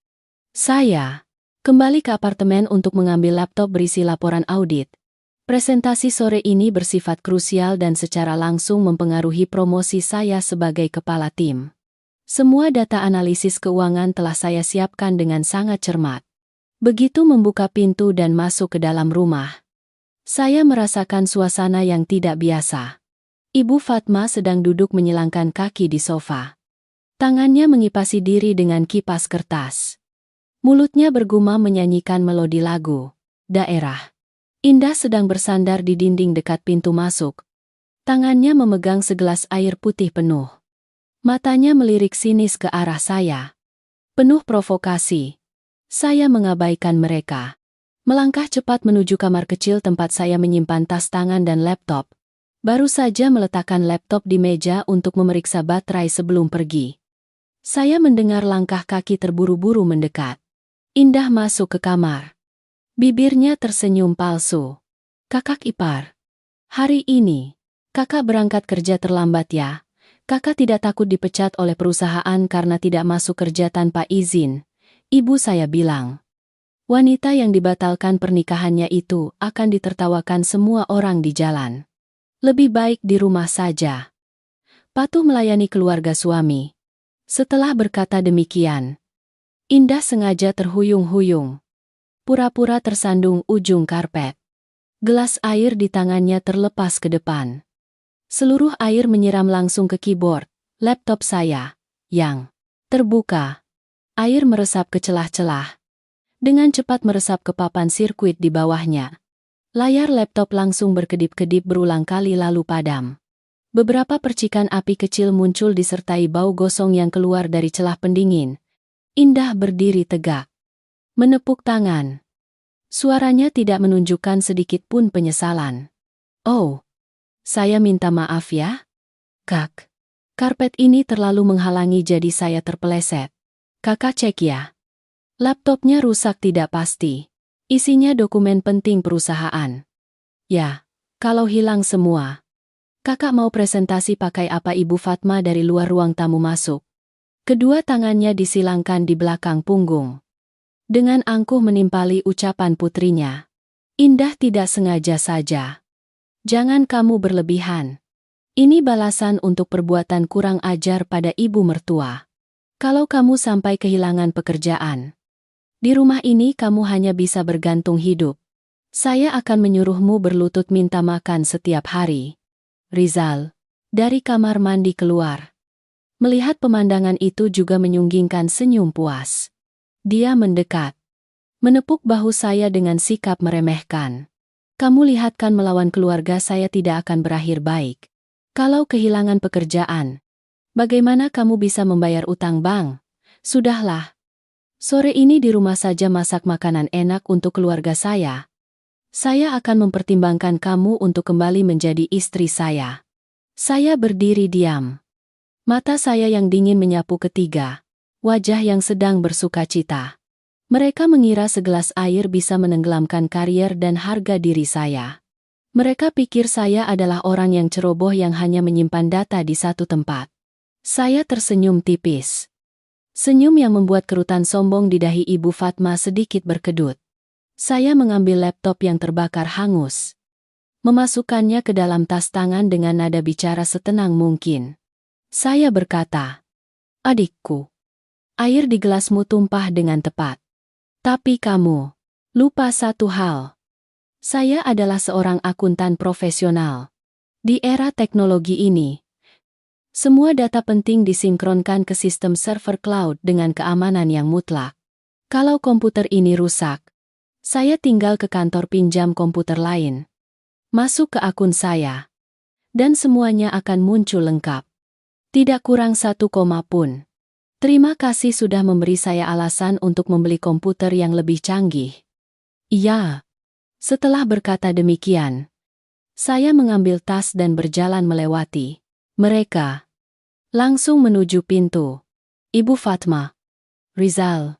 saya kembali ke apartemen untuk mengambil laptop berisi laporan audit. Presentasi sore ini bersifat krusial dan secara langsung mempengaruhi promosi saya sebagai kepala tim. Semua data analisis keuangan telah saya siapkan dengan sangat cermat. Begitu membuka pintu dan masuk ke dalam rumah, saya merasakan suasana yang tidak biasa. Ibu Fatma sedang duduk menyilangkan kaki di sofa. Tangannya mengipasi diri dengan kipas kertas. Mulutnya bergumam menyanyikan melodi lagu daerah. Indah sedang bersandar di dinding dekat pintu masuk. Tangannya memegang segelas air putih penuh. Matanya melirik sinis ke arah saya. Penuh provokasi. Saya mengabaikan mereka. Melangkah cepat menuju kamar kecil tempat saya menyimpan tas tangan dan laptop. Baru saja meletakkan laptop di meja untuk memeriksa baterai sebelum pergi. Saya mendengar langkah kaki terburu-buru mendekat. Indah masuk ke kamar. Bibirnya tersenyum palsu. Kakak ipar. Hari ini, kakak berangkat kerja terlambat ya. Kakak tidak takut dipecat oleh perusahaan karena tidak masuk kerja tanpa izin. Ibu saya bilang. Wanita yang dibatalkan pernikahannya itu akan ditertawakan semua orang di jalan. Lebih baik di rumah saja. Patuh melayani keluarga suami. Setelah berkata demikian, Indah sengaja terhuyung-huyung. Pura-pura tersandung ujung karpet. Gelas air di tangannya terlepas ke depan. Seluruh air menyiram langsung ke keyboard, laptop saya, yang terbuka. Air meresap ke celah-celah. Dengan cepat meresap ke papan sirkuit di bawahnya. Layar laptop langsung berkedip-kedip berulang kali lalu padam. Beberapa percikan api kecil muncul disertai bau gosong yang keluar dari celah pendingin. Indah berdiri tegak, menepuk tangan. Suaranya tidak menunjukkan sedikit pun penyesalan. "Oh, saya minta maaf ya, Kak. Karpet ini terlalu menghalangi jadi saya terpeleset. Kakak cek ya." Laptopnya rusak tidak pasti. Isinya dokumen penting perusahaan. "Ya, kalau hilang semua. Kakak mau presentasi pakai apa?" Ibu Fatma dari luar ruang tamu masuk. Kedua tangannya disilangkan di belakang punggung. Dengan angkuh menimpali ucapan putrinya. "Indah tidak sengaja saja. Jangan kamu berlebihan. Ini balasan untuk perbuatan kurang ajar pada ibu mertua. Kalau kamu sampai kehilangan pekerjaan, di rumah ini kamu hanya bisa bergantung hidup. Saya akan menyuruhmu berlutut minta makan setiap hari." Rizal dari kamar mandi keluar. Melihat pemandangan itu juga menyunggingkan senyum puas. Dia mendekat, menepuk bahu saya dengan sikap meremehkan. "Kamu lihat kan melawan keluarga saya tidak akan berakhir baik. Kalau kehilangan pekerjaan, bagaimana kamu bisa membayar utang bank? Sudahlah. Sore ini di rumah saja masak makanan enak untuk keluarga saya. Saya akan mempertimbangkan kamu untuk kembali menjadi istri saya." Saya berdiri diam. Mata saya yang dingin menyapu ketiga wajah yang sedang bersukacita. Mereka mengira segelas air bisa menenggelamkan karier dan harga diri saya. Mereka pikir saya adalah orang yang ceroboh yang hanya menyimpan data di satu tempat. Saya tersenyum tipis. Senyum yang membuat kerutan sombong di dahi Ibu Fatma sedikit berkedut. Saya mengambil laptop yang terbakar hangus, memasukkannya ke dalam tas tangan dengan nada bicara setenang mungkin. Saya berkata, "Adikku, air di gelasmu tumpah dengan tepat. Tapi kamu lupa satu hal. Saya adalah seorang akuntan profesional. Di era teknologi ini, semua data penting disinkronkan ke sistem server cloud dengan keamanan yang mutlak. Kalau komputer ini rusak, saya tinggal ke kantor pinjam komputer lain, masuk ke akun saya, dan semuanya akan muncul lengkap. Tidak kurang satu koma pun. Terima kasih sudah memberi saya alasan untuk membeli komputer yang lebih canggih." "Iya." Setelah berkata demikian, saya mengambil tas dan berjalan melewati mereka, langsung menuju pintu. Ibu Fatma, Rizal,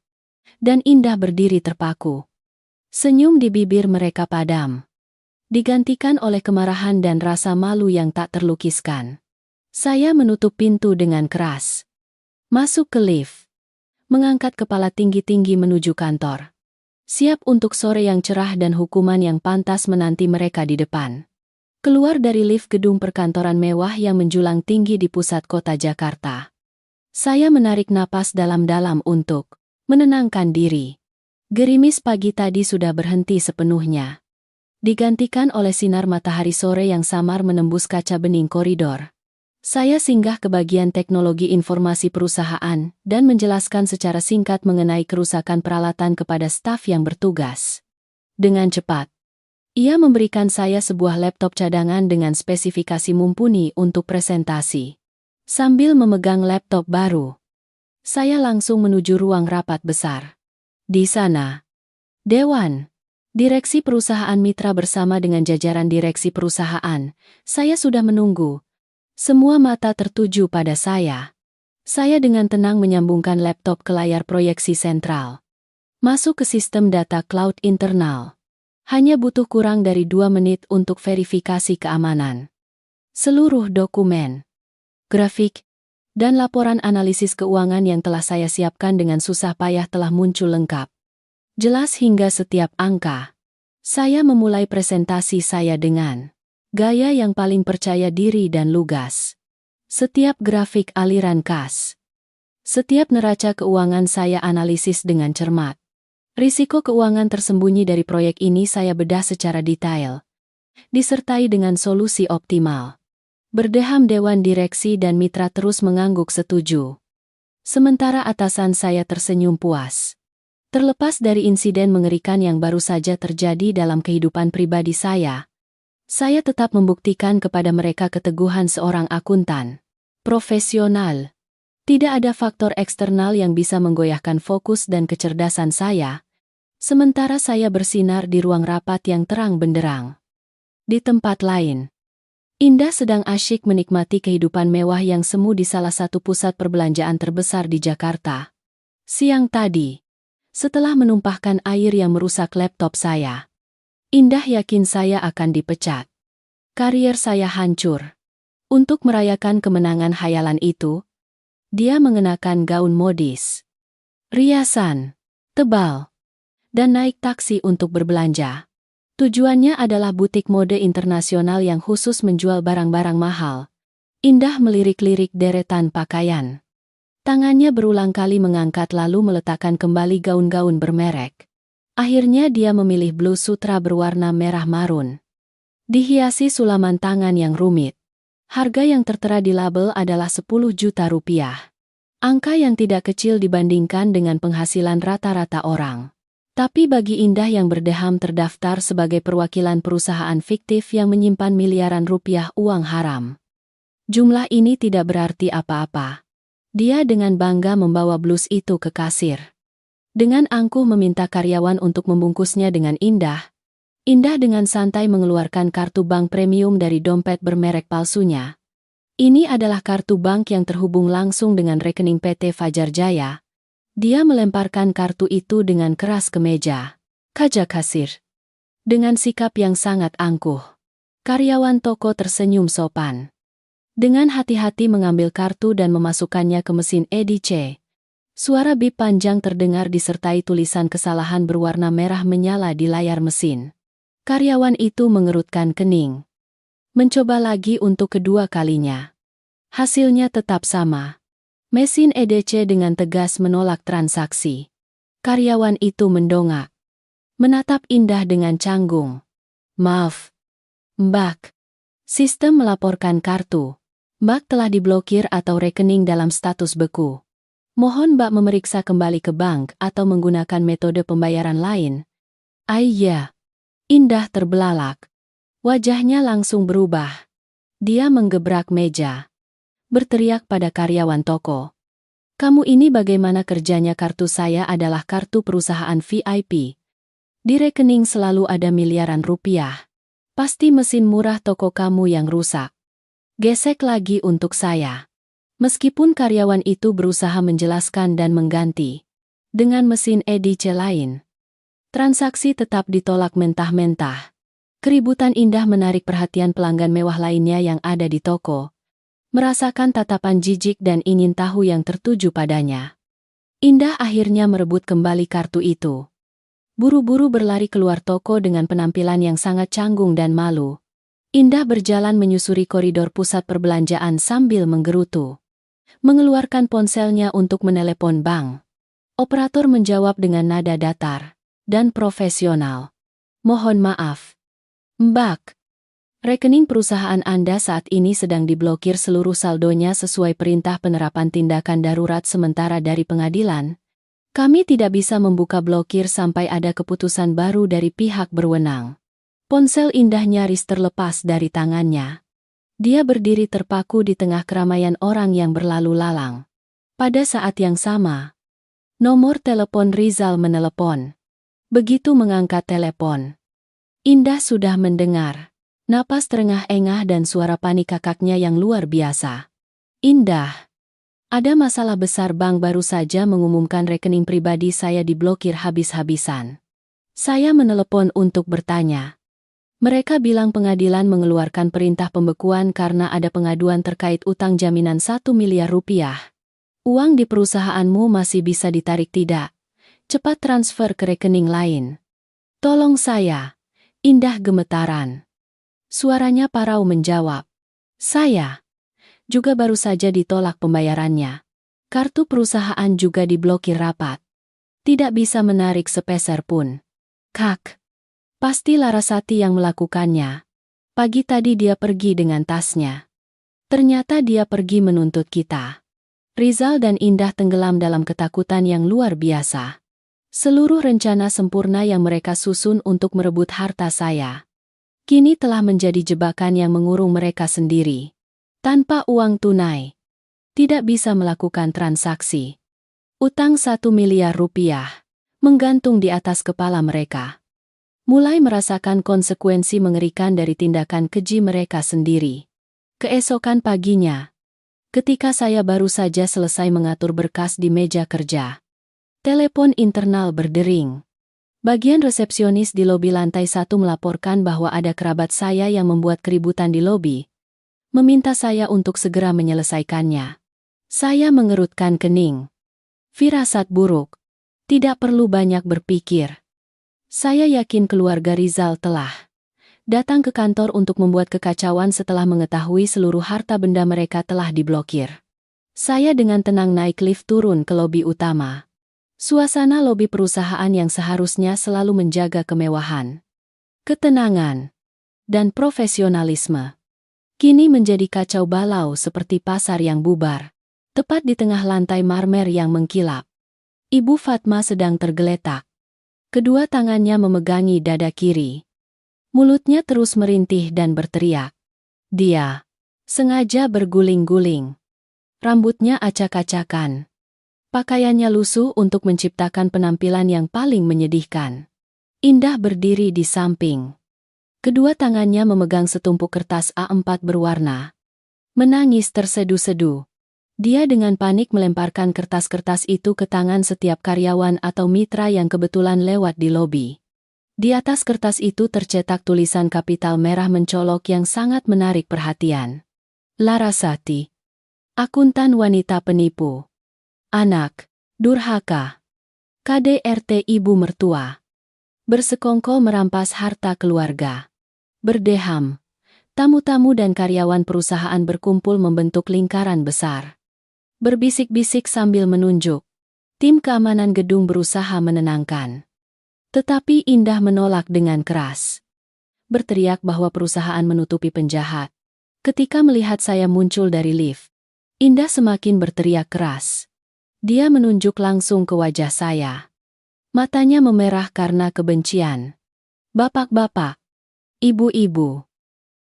dan Indah berdiri terpaku. Senyum di bibir mereka padam, digantikan oleh kemarahan dan rasa malu yang tak terlukiskan. Saya menutup pintu dengan keras. Masuk ke lift. Mengangkat kepala tinggi-tinggi menuju kantor. Siap untuk sore yang cerah dan hukuman yang pantas menanti mereka di depan. Keluar dari lift gedung perkantoran mewah yang menjulang tinggi di pusat kota Jakarta. Saya menarik napas dalam-dalam untuk menenangkan diri. Gerimis pagi tadi sudah berhenti sepenuhnya, digantikan oleh sinar matahari sore yang samar menembus kaca bening koridor. Saya singgah ke bagian teknologi informasi perusahaan dan menjelaskan secara singkat mengenai kerusakan peralatan kepada staf yang bertugas. Dengan cepat, ia memberikan saya sebuah laptop cadangan dengan spesifikasi mumpuni untuk presentasi. Sambil memegang laptop baru, saya langsung menuju ruang rapat besar. Di sana, Dewan Direksi perusahaan mitra bersama dengan jajaran direksi perusahaan, saya sudah menunggu. Semua mata tertuju pada saya. Saya dengan tenang menyambungkan laptop ke layar proyeksi sentral. Masuk ke sistem data cloud internal. Hanya butuh kurang dari 2 menit untuk verifikasi keamanan. Seluruh dokumen, grafik, dan laporan analisis keuangan yang telah saya siapkan dengan susah payah telah muncul lengkap. Jelas hingga setiap angka. Saya memulai presentasi saya dengan gaya yang paling percaya diri dan lugas. Setiap grafik aliran kas, setiap neraca keuangan saya analisis dengan cermat. Risiko keuangan tersembunyi dari proyek ini saya bedah secara detail, disertai dengan solusi optimal. Berdeham dewan direksi dan mitra terus mengangguk setuju. Sementara atasan saya tersenyum puas. Terlepas dari insiden mengerikan yang baru saja terjadi dalam kehidupan pribadi saya tetap membuktikan kepada mereka keteguhan seorang akuntan profesional. Tidak ada faktor eksternal yang bisa menggoyahkan fokus dan kecerdasan saya, sementara saya bersinar di ruang rapat yang terang benderang. Di tempat lain, Indah sedang asyik menikmati kehidupan mewah yang semu di salah satu pusat perbelanjaan terbesar di Jakarta. Siang tadi, setelah menumpahkan air yang merusak laptop saya, Indah yakin saya akan dipecat. Karier saya hancur. Untuk merayakan kemenangan hayalan itu, dia mengenakan gaun modis, riasan tebal, dan naik taksi untuk berbelanja. Tujuannya adalah butik mode internasional yang khusus menjual barang-barang mahal. Indah melirik-lirik deretan pakaian. Tangannya berulang kali mengangkat lalu meletakkan kembali gaun-gaun bermerek. Akhirnya dia memilih blus sutra berwarna merah marun, dihiasi sulaman tangan yang rumit. Harga yang tertera di label adalah 10 juta rupiah. Angka yang tidak kecil dibandingkan dengan penghasilan rata-rata orang. Tapi bagi Indah yang berdeham terdaftar sebagai perwakilan perusahaan fiktif yang menyimpan miliaran rupiah uang haram, jumlah ini tidak berarti apa-apa. Dia dengan bangga membawa blus itu ke kasir. Dengan angkuh meminta karyawan untuk membungkusnya dengan indah. Indah dengan santai mengeluarkan kartu bank premium dari dompet bermerek palsunya. Ini adalah kartu bank yang terhubung langsung dengan rekening PT Fajar Jaya. Dia melemparkan kartu itu dengan keras ke meja kaca kasir. Dengan sikap yang sangat angkuh, karyawan toko tersenyum sopan. Dengan hati-hati mengambil kartu dan memasukkannya ke mesin EDC. Suara bip panjang terdengar disertai tulisan kesalahan berwarna merah menyala di layar mesin. Karyawan itu mengerutkan kening. Mencoba lagi untuk kedua kalinya. Hasilnya tetap sama. Mesin EDC dengan tegas menolak transaksi. Karyawan itu mendongak. Menatap Indah dengan canggung. Maaf, Mbak. Sistem melaporkan kartu Mbak telah diblokir atau rekening dalam status beku. Mohon Mbak memeriksa kembali ke bank atau menggunakan metode pembayaran lain. Iya. Indah terbelalak. Wajahnya langsung berubah. Dia menggebrak meja. Berteriak pada karyawan toko. Kamu ini bagaimana kerjanya? Kartu saya adalah kartu perusahaan VIP. Di rekening selalu ada miliaran rupiah. Pasti mesin murah toko kamu yang rusak. Gesek lagi untuk saya. Meskipun karyawan itu berusaha menjelaskan dan mengganti dengan mesin EDC lain, transaksi tetap ditolak mentah-mentah. Keributan Indah menarik perhatian pelanggan mewah lainnya yang ada di toko. Merasakan tatapan jijik dan ingin tahu yang tertuju padanya. Indah akhirnya merebut kembali kartu itu. Buru-buru berlari keluar toko dengan penampilan yang sangat canggung dan malu. Indah berjalan menyusuri koridor pusat perbelanjaan sambil menggerutu. Mengeluarkan ponselnya untuk menelepon bank. Operator menjawab dengan nada datar dan profesional. Mohon maaf, Mbak. Rekening perusahaan Anda saat ini sedang diblokir seluruh saldonya sesuai perintah penerapan tindakan darurat sementara dari pengadilan. Kami tidak bisa membuka blokir sampai ada keputusan baru dari pihak berwenang. Ponsel Indah nyaris terlepas dari tangannya. Dia berdiri terpaku di tengah keramaian orang yang berlalu lalang. Pada saat yang sama, nomor telepon Rizal menelepon. Begitu mengangkat telepon, Indah sudah mendengar napas terengah-engah dan suara panik kakaknya yang luar biasa. Indah, ada masalah besar, bank baru saja mengumumkan rekening pribadi saya diblokir habis-habisan. Saya menelepon untuk bertanya. Mereka bilang pengadilan mengeluarkan perintah pembekuan karena ada pengaduan terkait utang jaminan 1 miliar rupiah. Uang di perusahaanmu masih bisa ditarik tidak? Cepat transfer ke rekening lain. Tolong saya. Indah gemetaran. Suaranya parau menjawab. Saya juga baru saja ditolak pembayarannya. Kartu perusahaan juga diblokir rapat. Tidak bisa menarik sepeser pun. Kak. Pasti Larasati yang melakukannya. Pagi tadi dia pergi dengan tasnya. Ternyata dia pergi menuntut kita. Rizal dan Indah tenggelam dalam ketakutan yang luar biasa. Seluruh rencana sempurna yang mereka susun untuk merebut harta saya, kini telah menjadi jebakan yang mengurung mereka sendiri. Tanpa uang tunai, tidak bisa melakukan transaksi. Utang 1 miliar rupiah menggantung di atas kepala mereka. Mulai merasakan konsekuensi mengerikan dari tindakan keji mereka sendiri. Keesokan paginya, ketika saya baru saja selesai mengatur berkas di meja kerja, telepon internal berdering. Bagian resepsionis di lobi lantai 1 melaporkan bahwa ada kerabat saya yang membuat keributan di lobi, meminta saya untuk segera menyelesaikannya. Saya mengerutkan kening. Firasat buruk. Tidak perlu banyak berpikir. Saya yakin keluarga Rizal telah datang ke kantor untuk membuat kekacauan setelah mengetahui seluruh harta benda mereka telah diblokir. Saya dengan tenang naik lift turun ke lobi utama. Suasana lobi perusahaan yang seharusnya selalu menjaga kemewahan, ketenangan, dan profesionalisme, kini menjadi kacau balau seperti pasar yang bubar, tepat di tengah lantai marmer yang mengkilap. Ibu Fatma sedang tergeletak. Kedua tangannya memegangi dada kiri. Mulutnya terus merintih dan berteriak. Dia sengaja berguling-guling. Rambutnya acak-acakan. Pakaiannya lusuh untuk menciptakan penampilan yang paling menyedihkan. Indah berdiri di samping. Kedua tangannya memegang setumpuk kertas A4 berwarna. Menangis tersedu-sedu. Dia dengan panik melemparkan kertas-kertas itu ke tangan setiap karyawan atau mitra yang kebetulan lewat di lobi. Di atas kertas itu tercetak tulisan kapital merah mencolok yang sangat menarik perhatian. Larasati, akuntan wanita penipu. Anak, durhaka. KDRT ibu mertua. Bersekongkol merampas harta keluarga. Berdeham. Tamu-tamu dan karyawan perusahaan berkumpul membentuk lingkaran besar. Berbisik-bisik sambil menunjuk. Tim keamanan gedung berusaha menenangkan. Tetapi Indah menolak dengan keras. Berteriak bahwa perusahaan menutupi penjahat. Ketika melihat saya muncul dari lift, Indah semakin berteriak keras. Dia menunjuk langsung ke wajah saya. Matanya memerah karena kebencian. Bapak-bapak, ibu-ibu,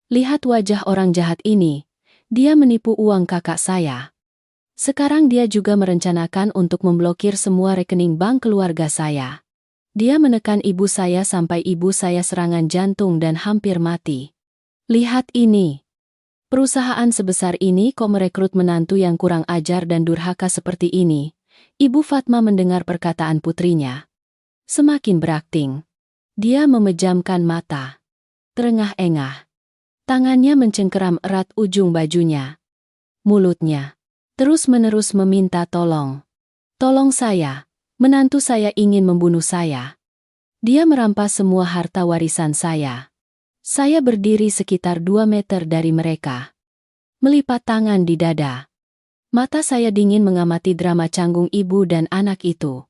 lihat wajah orang jahat ini. Dia menipu uang kakak saya. Sekarang dia juga merencanakan untuk memblokir semua rekening bank keluarga saya. Dia menekan ibu saya sampai ibu saya serangan jantung dan hampir mati. Lihat ini. Perusahaan sebesar ini kok merekrut menantu yang kurang ajar dan durhaka seperti ini. Ibu Fatma mendengar perkataan putrinya. Semakin berakting. Dia memejamkan mata. Terengah-engah. Tangannya mencengkeram erat ujung bajunya. Mulutnya terus-menerus meminta tolong. Tolong saya. Menantu saya ingin membunuh saya. Dia merampas semua harta warisan saya. Saya berdiri sekitar 2 meter dari mereka. Melipat tangan di dada. Mata saya dingin mengamati drama canggung ibu dan anak itu.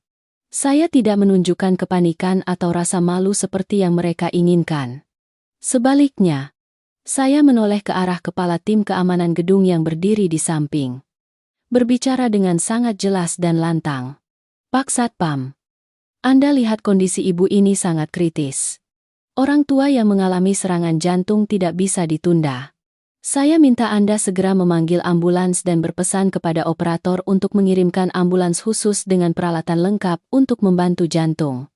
Saya tidak menunjukkan kepanikan atau rasa malu seperti yang mereka inginkan. Sebaliknya, saya menoleh ke arah kepala tim keamanan gedung yang berdiri di samping. Berbicara dengan sangat jelas dan lantang. Pak Satpam, Anda lihat kondisi ibu ini sangat kritis. Orang tua yang mengalami serangan jantung tidak bisa ditunda. Saya minta Anda segera memanggil ambulans dan berpesan kepada operator untuk mengirimkan ambulans khusus dengan peralatan lengkap untuk membantu jantung.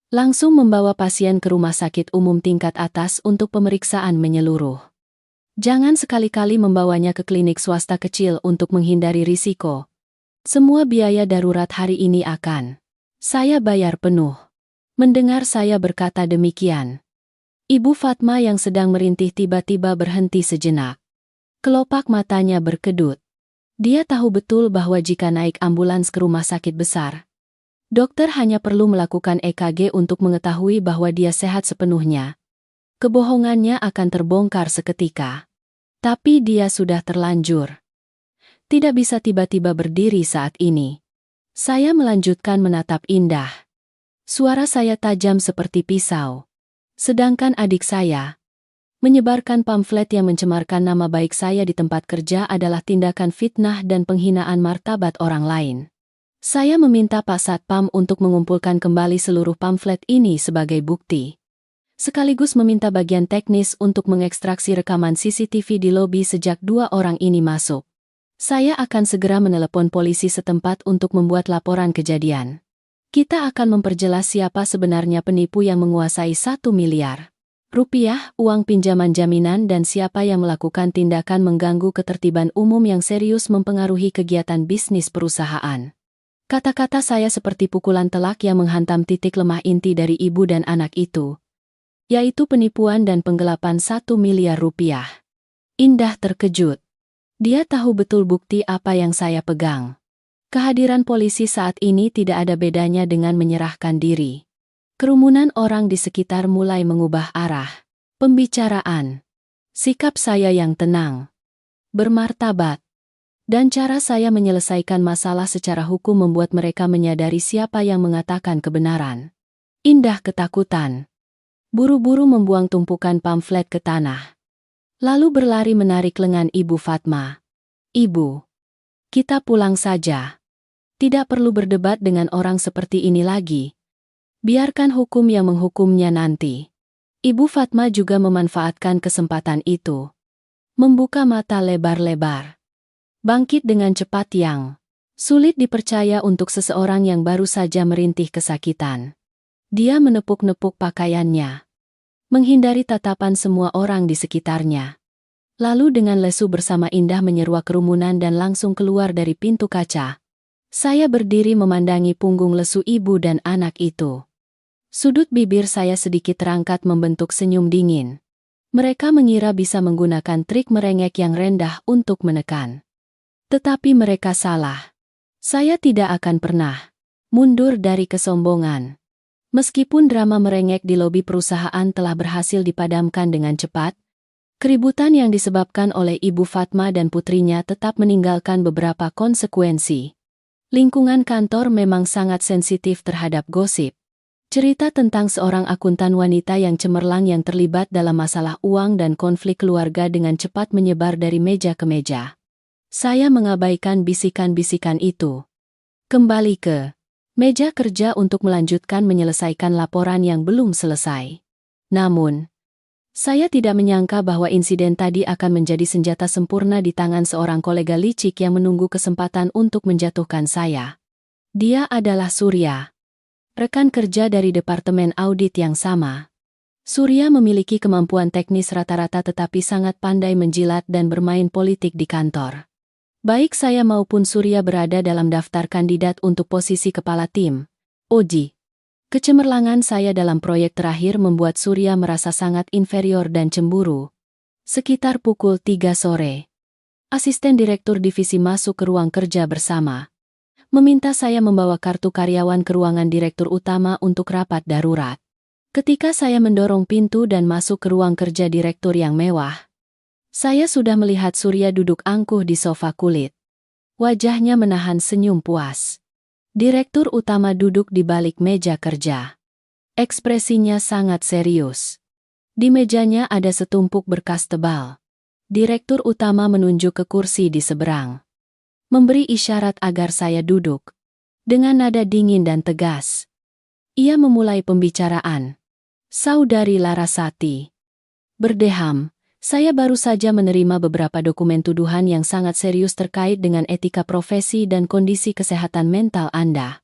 Langsung membawa pasien ke rumah sakit umum tingkat atas untuk pemeriksaan menyeluruh. Jangan sekali-kali membawanya ke klinik swasta kecil untuk menghindari risiko. Semua biaya darurat hari ini akan saya bayar penuh. Mendengar saya berkata demikian, Ibu Fatma yang sedang merintih tiba-tiba berhenti sejenak. Kelopak matanya berkedut. Dia tahu betul bahwa jika naik ambulans ke rumah sakit besar, dokter hanya perlu melakukan EKG untuk mengetahui bahwa dia sehat sepenuhnya. Kebohongannya akan terbongkar seketika. Tapi dia sudah terlanjur. Tidak bisa tiba-tiba berdiri saat ini. Saya melanjutkan menatap Indah. Suara saya tajam seperti pisau. Sedangkan adik saya menyebarkan pamflet yang mencemarkan nama baik saya di tempat kerja adalah tindakan fitnah dan penghinaan martabat orang lain. Saya meminta Pak Satpam untuk mengumpulkan kembali seluruh pamflet ini sebagai bukti. Sekaligus meminta bagian teknis untuk mengekstraksi rekaman CCTV di lobi sejak 2 orang ini masuk. Saya akan segera menelepon polisi setempat untuk membuat laporan kejadian. Kita akan memperjelas siapa sebenarnya penipu yang menguasai 1 miliar rupiah uang pinjaman jaminan dan siapa yang melakukan tindakan mengganggu ketertiban umum yang serius mempengaruhi kegiatan bisnis perusahaan. Kata-kata saya seperti pukulan telak yang menghantam titik lemah inti dari ibu dan anak itu, yaitu penipuan dan penggelapan 1 miliar rupiah. Indah terkejut. Dia tahu betul bukti apa yang saya pegang. Kehadiran polisi saat ini tidak ada bedanya dengan menyerahkan diri. Kerumunan orang di sekitar mulai mengubah arah pembicaraan. Sikap saya yang tenang, bermartabat, dan cara saya menyelesaikan masalah secara hukum membuat mereka menyadari siapa yang mengatakan kebenaran. Indah ketakutan. Buru-buru membuang tumpukan pamflet ke tanah. Lalu berlari menarik lengan Ibu Fatma. Ibu, kita pulang saja. Tidak perlu berdebat dengan orang seperti ini lagi. Biarkan hukum yang menghukumnya nanti. Ibu Fatma juga memanfaatkan kesempatan itu. Membuka mata lebar-lebar. Bangkit dengan cepat yang sulit dipercaya untuk seseorang yang baru saja merintih kesakitan. Dia menepuk-nepuk pakaiannya, menghindari tatapan semua orang di sekitarnya. Lalu dengan lesu bersama Indah menyeruak kerumunan dan langsung keluar dari pintu kaca. Saya berdiri memandangi punggung lesu ibu dan anak itu. Sudut bibir saya sedikit terangkat membentuk senyum dingin. Mereka mengira bisa menggunakan trik merengek yang rendah untuk menekan. Tetapi mereka salah. Saya tidak akan pernah mundur dari kesombongan. Meskipun drama merengek di lobi perusahaan telah berhasil dipadamkan dengan cepat, keributan yang disebabkan oleh Ibu Fatma dan putrinya tetap meninggalkan beberapa konsekuensi. Lingkungan kantor memang sangat sensitif terhadap gosip. Cerita tentang seorang akuntan wanita yang cemerlang yang terlibat dalam masalah uang dan konflik keluarga dengan cepat menyebar dari meja ke meja. Saya mengabaikan bisikan-bisikan itu. Kembali ke meja kerja untuk melanjutkan menyelesaikan laporan yang belum selesai. Namun, saya tidak menyangka bahwa insiden tadi akan menjadi senjata sempurna di tangan seorang kolega licik yang menunggu kesempatan untuk menjatuhkan saya. Dia adalah Surya, rekan kerja dari departemen audit yang sama. Surya memiliki kemampuan teknis rata-rata tetapi sangat pandai menjilat dan bermain politik di kantor. Baik saya maupun Surya berada dalam daftar kandidat untuk posisi kepala tim, OJI. Kecemerlangan saya dalam proyek terakhir membuat Surya merasa sangat inferior dan cemburu. Sekitar pukul 3 sore, asisten direktur divisi masuk ke ruang kerja bersama. Meminta saya membawa kartu karyawan ke ruangan direktur utama untuk rapat darurat. Ketika saya mendorong pintu dan masuk ke ruang kerja direktur yang mewah, saya sudah melihat Surya duduk angkuh di sofa kulit. Wajahnya menahan senyum puas. Direktur utama duduk di balik meja kerja. Ekspresinya sangat serius. Di mejanya ada setumpuk berkas tebal. Direktur utama menunjuk ke kursi di seberang, memberi isyarat agar saya duduk. Dengan nada dingin dan tegas, ia memulai pembicaraan. Saudari Larasati, berdeham. Saya baru saja menerima beberapa dokumen tuduhan yang sangat serius terkait dengan etika profesi dan kondisi kesehatan mental Anda.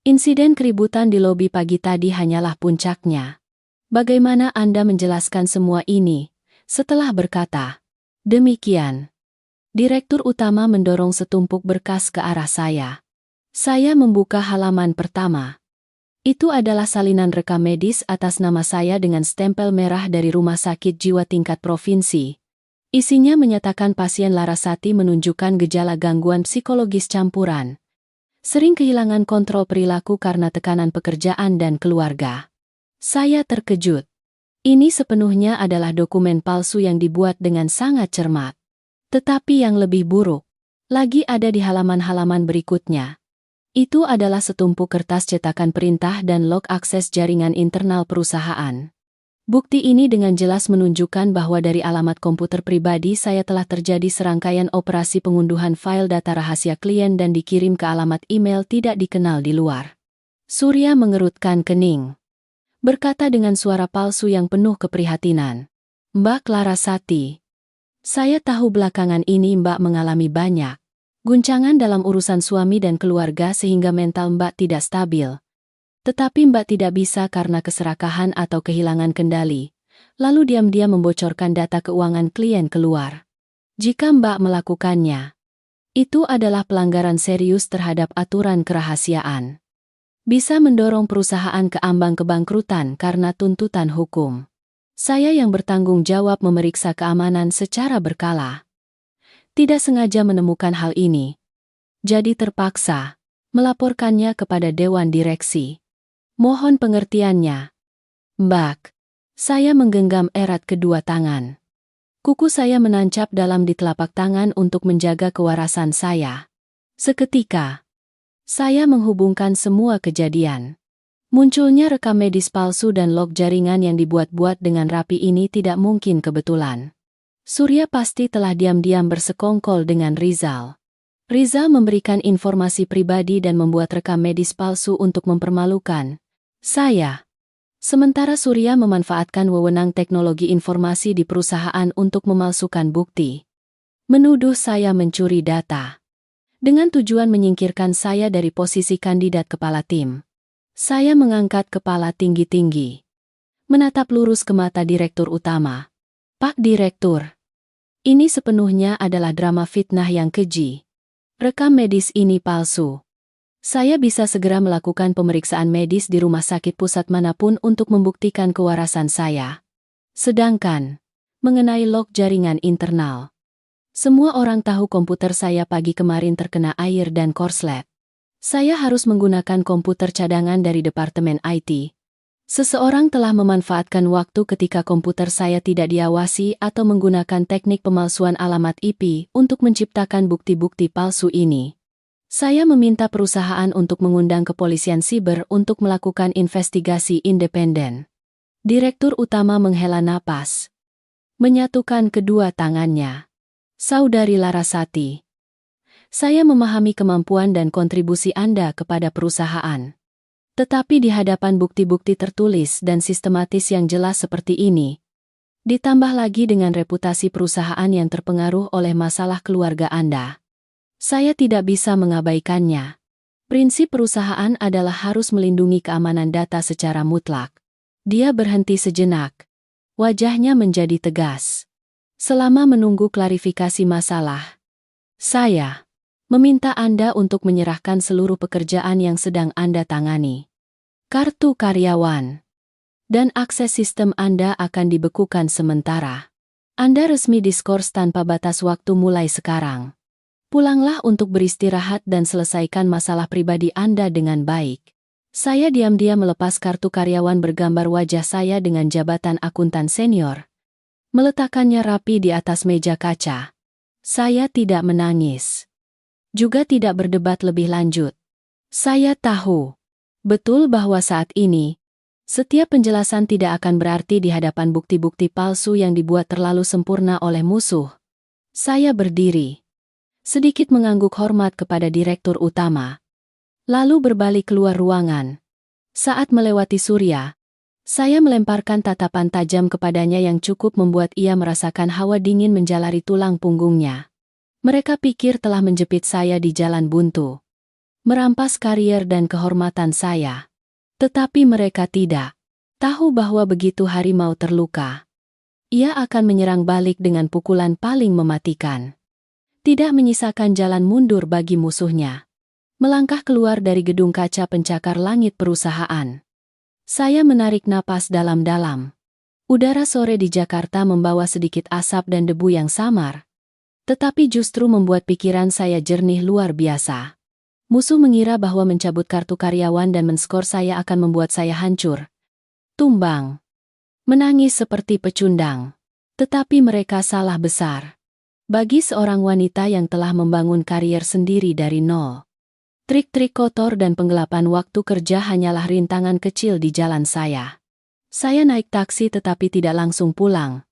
Insiden keributan di lobi pagi tadi hanyalah puncaknya. Bagaimana Anda menjelaskan semua ini? Setelah berkata demikian, direktur utama mendorong setumpuk berkas ke arah saya. Saya membuka halaman pertama. Itu adalah salinan rekam medis atas nama saya dengan stempel merah dari Rumah Sakit Jiwa tingkat provinsi. Isinya menyatakan pasien Larasati menunjukkan gejala gangguan psikologis campuran. Sering kehilangan kontrol perilaku karena tekanan pekerjaan dan keluarga. Saya terkejut. Ini sepenuhnya adalah dokumen palsu yang dibuat dengan sangat cermat. Tetapi yang lebih buruk lagi ada di halaman-halaman berikutnya. Itu adalah setumpuk kertas cetakan perintah dan log akses jaringan internal perusahaan. Bukti ini dengan jelas menunjukkan bahwa dari alamat komputer pribadi saya telah terjadi serangkaian operasi pengunduhan file data rahasia klien dan dikirim ke alamat email tidak dikenal di luar. Surya mengerutkan kening. Berkata dengan suara palsu yang penuh keprihatinan. Mbak Larasati, saya tahu belakangan ini Mbak mengalami banyak guncangan dalam urusan suami dan keluarga sehingga mental Mbak tidak stabil. Tetapi Mbak tidak bisa karena keserakahan atau kehilangan kendali, lalu diam-diam membocorkan data keuangan klien keluar. Jika Mbak melakukannya, itu adalah pelanggaran serius terhadap aturan kerahasiaan. Bisa mendorong perusahaan ke ambang kebangkrutan karena tuntutan hukum. Saya yang bertanggung jawab memeriksa keamanan secara berkala. Tidak sengaja menemukan hal ini. Jadi terpaksa melaporkannya kepada Dewan Direksi. Mohon pengertiannya. Mbak, saya menggenggam erat kedua tangan. Kuku saya menancap dalam di telapak tangan untuk menjaga kewarasan saya. Seketika, saya menghubungkan semua kejadian. Munculnya rekam medis palsu dan log jaringan yang dibuat-buat dengan rapi ini tidak mungkin kebetulan. Surya pasti telah diam-diam bersekongkol dengan Rizal. Rizal memberikan informasi pribadi dan membuat rekam medis palsu untuk mempermalukan saya. Sementara Surya memanfaatkan wewenang teknologi informasi di perusahaan untuk memalsukan bukti. Menuduh saya mencuri data. Dengan tujuan menyingkirkan saya dari posisi kandidat kepala tim. Saya mengangkat kepala tinggi-tinggi. Menatap lurus ke mata Direktur Utama. Pak Direktur, ini sepenuhnya adalah drama fitnah yang keji. Rekam medis ini palsu. Saya bisa segera melakukan pemeriksaan medis di rumah sakit pusat manapun untuk membuktikan kewarasan saya. Sedangkan, mengenai log jaringan internal, semua orang tahu komputer saya pagi kemarin terkena air dan korslet. Saya harus menggunakan komputer cadangan dari Departemen IT. Seseorang telah memanfaatkan waktu ketika komputer saya tidak diawasi atau menggunakan teknik pemalsuan alamat IP untuk menciptakan bukti-bukti palsu ini. Saya meminta perusahaan untuk mengundang kepolisian siber untuk melakukan investigasi independen. Direktur Utama menghela napas. Menyatukan kedua tangannya. Saudari Larasati, saya memahami kemampuan dan kontribusi Anda kepada perusahaan. Tetapi di hadapan bukti-bukti tertulis dan sistematis yang jelas seperti ini, ditambah lagi dengan reputasi perusahaan yang terpengaruh oleh masalah keluarga Anda, saya tidak bisa mengabaikannya. Prinsip perusahaan adalah harus melindungi keamanan data secara mutlak. Dia berhenti sejenak. Wajahnya menjadi tegas. Selama menunggu klarifikasi masalah, saya meminta Anda untuk menyerahkan seluruh pekerjaan yang sedang Anda tangani. Kartu karyawan dan akses sistem Anda akan dibekukan sementara. Anda resmi diskors tanpa batas waktu mulai sekarang. Pulanglah untuk beristirahat dan selesaikan masalah pribadi Anda dengan baik. Saya diam-diam melepas kartu karyawan bergambar wajah saya dengan jabatan akuntan senior. Meletakkannya rapi di atas meja kaca. Saya tidak menangis. Juga tidak berdebat lebih lanjut. Saya tahu betul bahwa saat ini, setiap penjelasan tidak akan berarti di hadapan bukti-bukti palsu yang dibuat terlalu sempurna oleh musuh. Saya berdiri. Sedikit mengangguk hormat kepada Direktur Utama. Lalu berbalik keluar ruangan. Saat melewati Surya, saya melemparkan tatapan tajam kepadanya yang cukup membuat ia merasakan hawa dingin menjalari tulang punggungnya. Mereka pikir telah menjepit saya di jalan buntu. Merampas karier dan kehormatan saya. Tetapi mereka tidak tahu bahwa begitu harimau terluka, ia akan menyerang balik dengan pukulan paling mematikan. Tidak menyisakan jalan mundur bagi musuhnya. Melangkah keluar dari gedung kaca pencakar langit perusahaan. Saya menarik napas dalam-dalam. Udara sore di Jakarta membawa sedikit asap dan debu yang samar. Tetapi justru membuat pikiran saya jernih luar biasa. Musuh mengira bahwa mencabut kartu karyawan dan men-skor saya akan membuat saya hancur. Tumbang. Menangis seperti pecundang. Tetapi mereka salah besar. Bagi seorang wanita yang telah membangun karier sendiri dari nol, trik-trik kotor dan penggelapan waktu kerja hanyalah rintangan kecil di jalan saya. Saya naik taksi tetapi tidak langsung pulang,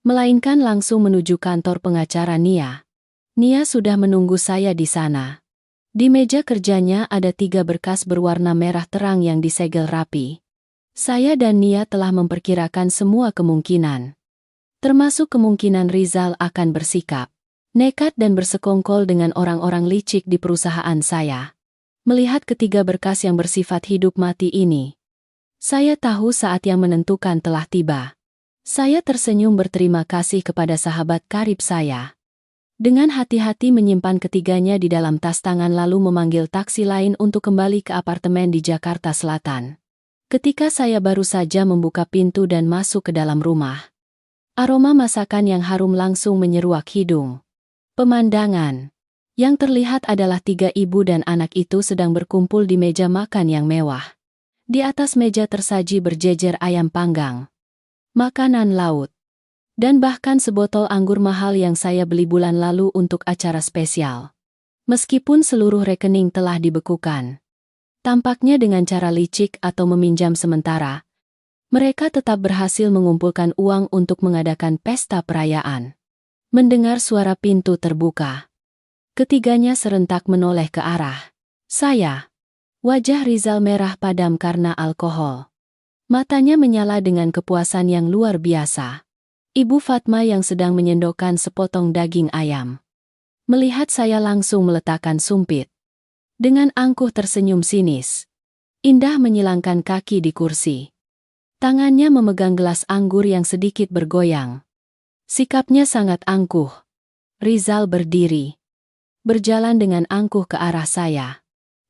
melainkan langsung menuju kantor pengacara Nia. Nia sudah menunggu saya di sana. Di meja kerjanya ada 3 berkas berwarna merah terang yang disegel rapi. Saya dan Nia telah memperkirakan semua kemungkinan, termasuk kemungkinan Rizal akan bersikap nekat dan bersekongkol dengan orang-orang licik di perusahaan saya. Melihat ketiga berkas yang bersifat hidup mati ini, saya tahu saat yang menentukan telah tiba. Saya tersenyum berterima kasih kepada sahabat karib saya. Dengan hati-hati menyimpan ketiganya di dalam tas tangan lalu memanggil taksi lain untuk kembali ke apartemen di Jakarta Selatan. Ketika saya baru saja membuka pintu dan masuk ke dalam rumah, aroma masakan yang harum langsung menyeruak hidung. Pemandangan yang terlihat adalah 3 ibu dan anak itu sedang berkumpul di meja makan yang mewah. Di atas meja tersaji berjejer ayam panggang, makanan laut, dan bahkan sebotol anggur mahal yang saya beli bulan lalu untuk acara spesial. Meskipun seluruh rekening telah dibekukan, tampaknya dengan cara licik atau meminjam sementara, mereka tetap berhasil mengumpulkan uang untuk mengadakan pesta perayaan. Mendengar suara pintu terbuka, ketiganya serentak menoleh ke arah saya. Wajah Rizal merah padam karena alkohol. Matanya menyala dengan kepuasan yang luar biasa. Ibu Fatma yang sedang menyendokkan sepotong daging ayam, melihat saya langsung meletakkan sumpit. Dengan angkuh tersenyum sinis. Indah menyilangkan kaki di kursi. Tangannya memegang gelas anggur yang sedikit bergoyang. Sikapnya sangat angkuh. Rizal berdiri, berjalan dengan angkuh ke arah saya.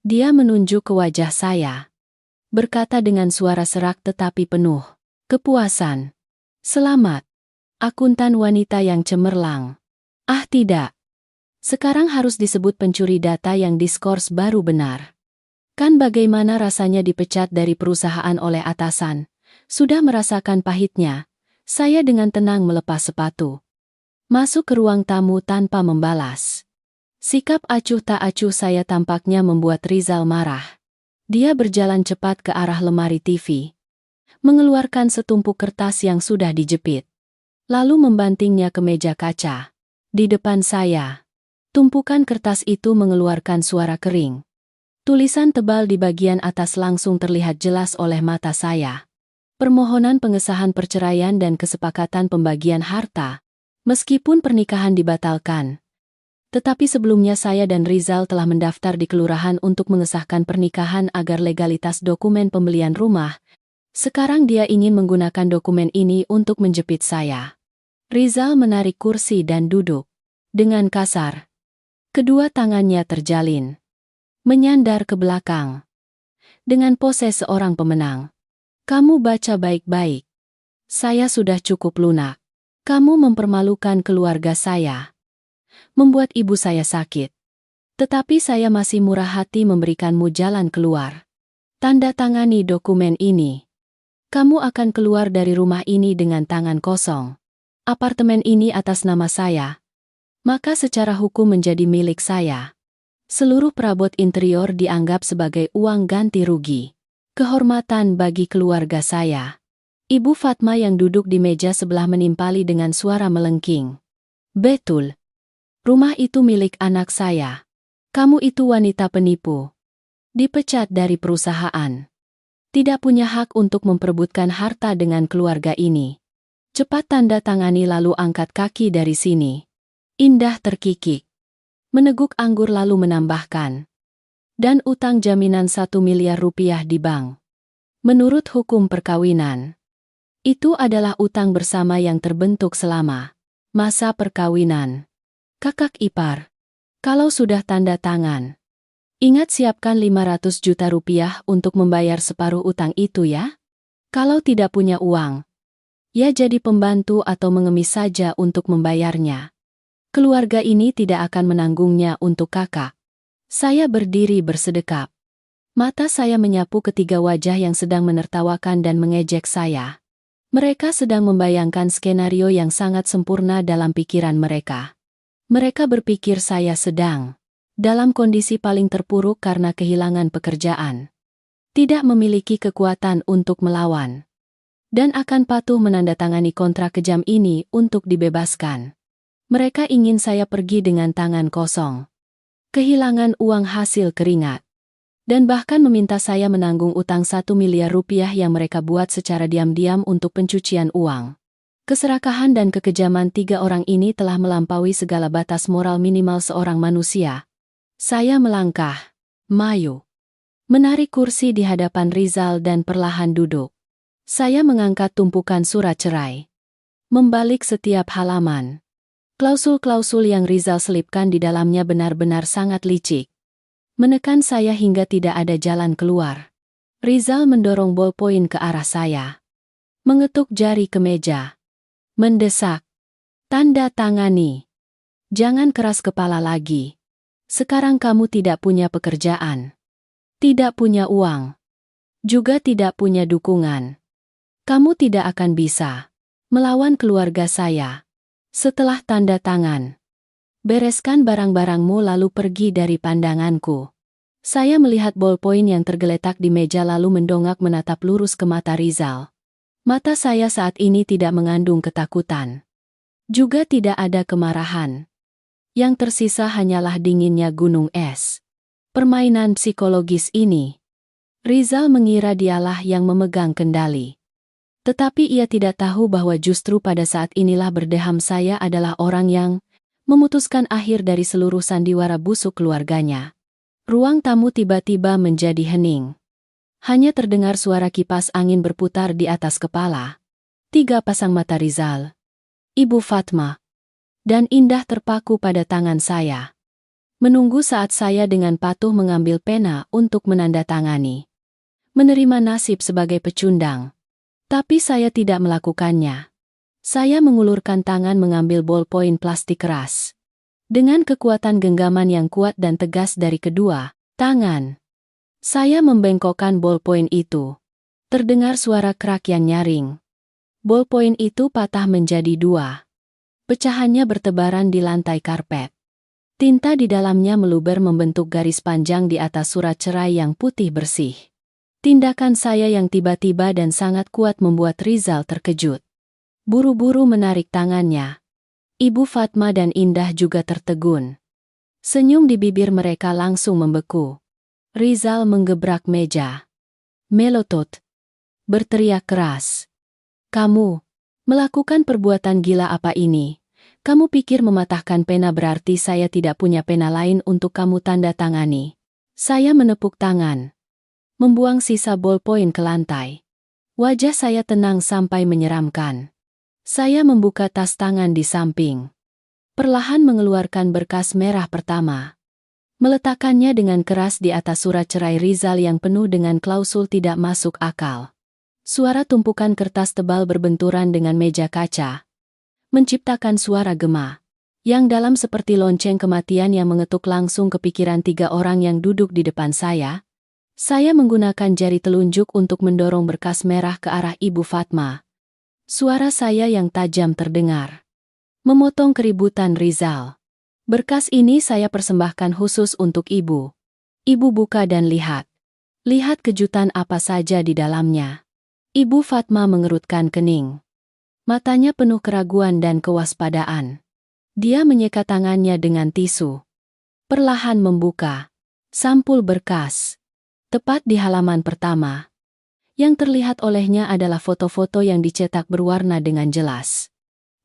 Dia menunjuk ke wajah saya, berkata dengan suara serak tetapi penuh kepuasan. "Selamat, akuntan wanita yang cemerlang." Ah tidak. Sekarang harus disebut pencuri data yang diskors baru benar. Kan bagaimana rasanya dipecat dari perusahaan oleh atasan. Sudah merasakan pahitnya. Saya dengan tenang melepas sepatu, masuk ke ruang tamu tanpa membalas. Sikap acuh tak acuh saya tampaknya membuat Rizal marah. Dia berjalan cepat ke arah lemari TV, mengeluarkan setumpuk kertas yang sudah dijepit, lalu membantingnya ke meja kaca. Di depan saya, tumpukan kertas itu mengeluarkan suara kering. Tulisan tebal di bagian atas langsung terlihat jelas oleh mata saya. Permohonan pengesahan perceraian dan kesepakatan pembagian harta, meskipun pernikahan dibatalkan. Tetapi sebelumnya saya dan Rizal telah mendaftar di kelurahan untuk mengesahkan pernikahan agar legalitas dokumen pembelian rumah. Sekarang dia ingin menggunakan dokumen ini untuk menjepit saya. Rizal menarik kursi dan duduk. Dengan kasar, kedua tangannya terjalin, menyandar ke belakang. Dengan pose seorang pemenang. "Kamu baca baik-baik. Saya sudah cukup lunak. Kamu mempermalukan keluarga saya, membuat ibu saya sakit. Tetapi saya masih murah hati memberikanmu jalan keluar. Tanda tangani dokumen ini. Kamu akan keluar dari rumah ini dengan tangan kosong. Apartemen ini atas nama saya, maka secara hukum menjadi milik saya. Seluruh perabot interior dianggap sebagai uang ganti rugi. Kehormatan bagi keluarga saya." Ibu Fatma yang duduk di meja sebelah menimpali dengan suara melengking. "Betul. Rumah itu milik anak saya. Kamu itu wanita penipu. Dipecat dari perusahaan. Tidak punya hak untuk memperebutkan harta dengan keluarga ini. Cepat tanda tangani lalu angkat kaki dari sini." Indah terkikik, meneguk anggur lalu menambahkan, "Dan utang jaminan 1 miliar rupiah di bank. Menurut hukum perkawinan, itu adalah utang bersama yang terbentuk selama masa perkawinan. Kakak ipar, kalau sudah tanda tangan, ingat siapkan 500 juta rupiah untuk membayar separuh utang itu ya. Kalau tidak punya uang, ya jadi pembantu atau mengemis saja untuk membayarnya. Keluarga ini tidak akan menanggungnya untuk kakak." Saya berdiri bersedekap. Mata saya menyapu ketiga wajah yang sedang menertawakan dan mengejek saya. Mereka sedang membayangkan skenario yang sangat sempurna dalam pikiran mereka. Mereka berpikir saya sedang dalam kondisi paling terpuruk karena kehilangan pekerjaan. Tidak memiliki kekuatan untuk melawan. dan akan patuh menandatangani kontrak kejam ini untuk dibebaskan. Mereka ingin saya pergi dengan tangan kosong, kehilangan uang hasil keringat, dan bahkan meminta saya menanggung utang 1 miliar rupiah yang mereka buat secara diam-diam untuk pencucian uang. Keserakahan dan kekejaman 3 orang ini telah melampaui segala batas moral minimal seorang manusia. Saya melangkah, maju, menarik kursi di hadapan Rizal dan perlahan duduk. Saya mengangkat tumpukan surat cerai, membalik setiap halaman. Klausul-klausul yang Rizal selipkan di dalamnya benar-benar sangat licik, menekan saya hingga tidak ada jalan keluar. Rizal mendorong bolpoin ke arah saya, mengetuk jari ke meja, mendesak, "Tanda tangani. Jangan keras kepala lagi. Sekarang kamu tidak punya pekerjaan, tidak punya uang, juga tidak punya dukungan. Kamu tidak akan bisa melawan keluarga saya. Setelah tanda tangan, bereskan barang-barangmu lalu pergi dari pandanganku." Saya melihat bolpoin yang tergeletak di meja lalu mendongak menatap lurus ke mata Rizal. Mata saya saat ini tidak mengandung ketakutan, juga tidak ada kemarahan. Yang tersisa hanyalah dinginnya gunung es. Permainan psikologis ini. Rizal mengira dialah yang memegang kendali. Tetapi ia tidak tahu bahwa justru pada saat inilah berdeham saya adalah orang yang memutuskan akhir dari seluruh sandiwara busuk keluarganya. Ruang tamu tiba-tiba menjadi hening. Hanya terdengar suara kipas angin berputar di atas kepala. 3 pasang mata Rizal, Ibu Fatma, dan Indah terpaku pada tangan saya, menunggu saat saya dengan patuh mengambil pena untuk menandatangani, menerima nasib sebagai pecundang. Tapi saya tidak melakukannya. Saya mengulurkan tangan mengambil bolpoin plastik keras. Dengan kekuatan genggaman yang kuat dan tegas dari kedua tangan, saya membengkokkan bolpoin itu. Terdengar suara kerak yang nyaring. Bolpoin itu patah menjadi 2. Pecahannya bertebaran di lantai karpet. Tinta di dalamnya meluber membentuk garis panjang di atas surat cerai yang putih bersih. Tindakan saya yang tiba-tiba dan sangat kuat membuat Rizal terkejut. Buru-buru menarik tangannya. Ibu Fatma dan Indah juga tertegun. Senyum di bibir mereka langsung membeku. Rizal menggebrak meja, melotot, berteriak keras. "Kamu melakukan perbuatan gila apa ini? Kamu pikir mematahkan pena berarti saya tidak punya pena lain untuk kamu tanda tangani?" Saya menepuk tangan, membuang sisa bolpoin ke lantai. Wajah saya tenang sampai menyeramkan. Saya membuka tas tangan di samping, perlahan mengeluarkan berkas merah pertama. Meletakkannya dengan keras di atas surat cerai Rizal yang penuh dengan klausul tidak masuk akal. Suara tumpukan kertas tebal berbenturan dengan meja kaca, menciptakan suara gema yang dalam seperti lonceng kematian yang mengetuk langsung ke pikiran 3 orang yang duduk di depan saya. Saya menggunakan jari telunjuk untuk mendorong berkas merah ke arah Ibu Fatma. Suara saya yang tajam terdengar, memotong keributan Rizal. "Berkas ini saya persembahkan khusus untuk Ibu. Ibu buka dan lihat. Lihat kejutan apa saja di dalamnya." Ibu Fatma mengerutkan kening. Matanya penuh keraguan dan kewaspadaan. Dia menyeka tangannya dengan tisu. Perlahan membuka sampul berkas. Tepat di halaman pertama, yang terlihat olehnya adalah foto-foto yang dicetak berwarna dengan jelas.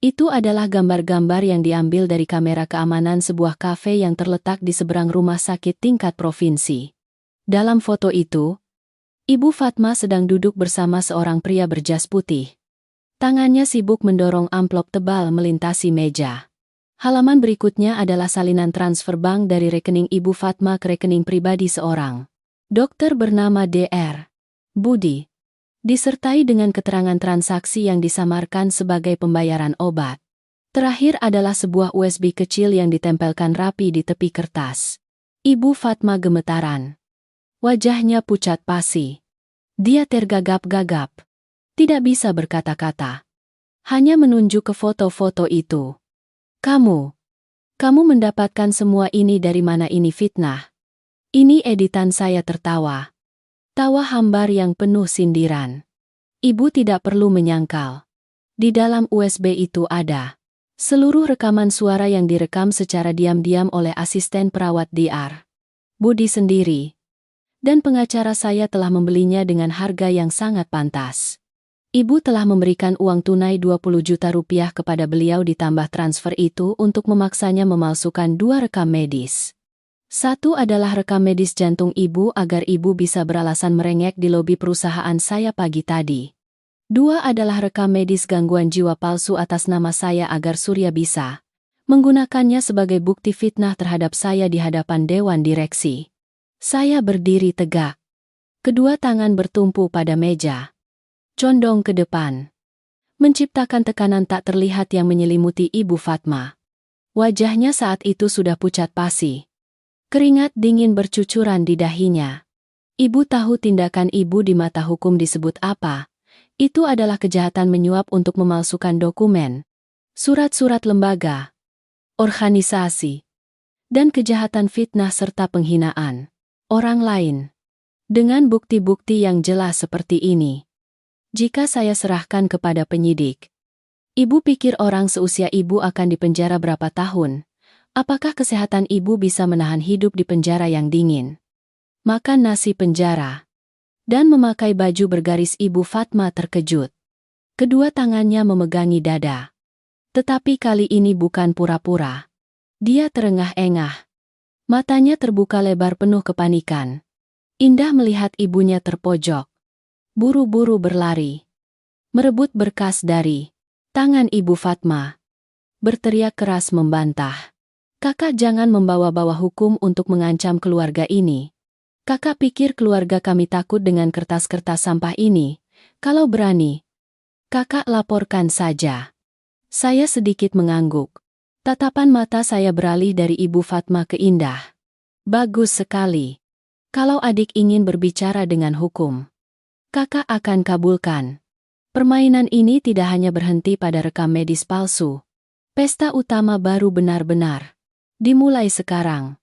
Itu adalah gambar-gambar yang diambil dari kamera keamanan sebuah kafe yang terletak di seberang rumah sakit tingkat provinsi. Dalam foto itu, Ibu Fatma sedang duduk bersama seorang pria berjas putih. Tangannya sibuk mendorong amplop tebal melintasi meja. Halaman berikutnya adalah salinan transfer bank dari rekening Ibu Fatma ke rekening pribadi seorang dokter bernama Dr. Budi, disertai dengan keterangan transaksi yang disamarkan sebagai pembayaran obat. Terakhir adalah sebuah USB kecil yang ditempelkan rapi di tepi kertas. Ibu Fatma gemetaran. Wajahnya pucat pasi. Dia tergagap-gagap. Tidak bisa berkata-kata. Hanya menunjuk ke foto-foto itu. Kamu mendapatkan semua ini dari mana? Ini fitnah. Ini editan." Saya tertawa. Tawa hambar yang penuh sindiran. Ibu tidak perlu menyangkal. Di dalam USB itu ada seluruh rekaman suara yang direkam secara diam-diam oleh asisten perawat DR. Budi sendiri. Dan pengacara saya telah membelinya dengan harga yang sangat pantas. Ibu telah memberikan uang tunai 20 juta rupiah kepada beliau ditambah transfer itu untuk memaksanya memalsukan 2 rekam medis. Satu adalah rekam medis jantung ibu agar ibu bisa beralasan merengek di lobi perusahaan saya pagi tadi. 2 adalah rekam medis gangguan jiwa palsu atas nama saya agar Surya bisa menggunakannya sebagai bukti fitnah terhadap saya di hadapan Dewan Direksi. Saya berdiri tegak. Kedua tangan bertumpu pada meja. Condong ke depan. Menciptakan tekanan tak terlihat yang menyelimuti Ibu Fatma. Wajahnya saat itu sudah pucat pasi. Keringat dingin bercucuran di dahinya. Ibu tahu tindakan ibu di mata hukum disebut apa. Itu adalah kejahatan menyuap untuk memalsukan dokumen, surat-surat lembaga, organisasi, dan kejahatan fitnah serta penghinaan orang lain. Dengan bukti-bukti yang jelas seperti ini, jika saya serahkan kepada penyidik, ibu pikir orang seusia ibu akan dipenjara berapa tahun? Apakah kesehatan ibu bisa menahan hidup di penjara yang dingin? Makan nasi penjara dan memakai baju bergaris. Ibu Fatma terkejut. Kedua tangannya memegangi dada. Tetapi kali ini bukan pura-pura. Dia terengah-engah. Matanya terbuka lebar penuh kepanikan. Indah melihat ibunya terpojok. Buru-buru berlari. Merebut berkas dari tangan Ibu Fatma. Berteriak keras membantah. Kakak jangan membawa-bawa hukum untuk mengancam keluarga ini. Kakak pikir keluarga kami takut dengan kertas-kertas sampah ini. Kalau berani, kakak laporkan saja. Saya sedikit mengangguk. Tatapan mata saya beralih dari Ibu Fatma ke Indah. Bagus sekali. Kalau adik ingin berbicara dengan hukum, kakak akan kabulkan. Permainan ini tidak hanya berhenti pada rekam medis palsu. Pesta utama baru benar-benar dimulai sekarang.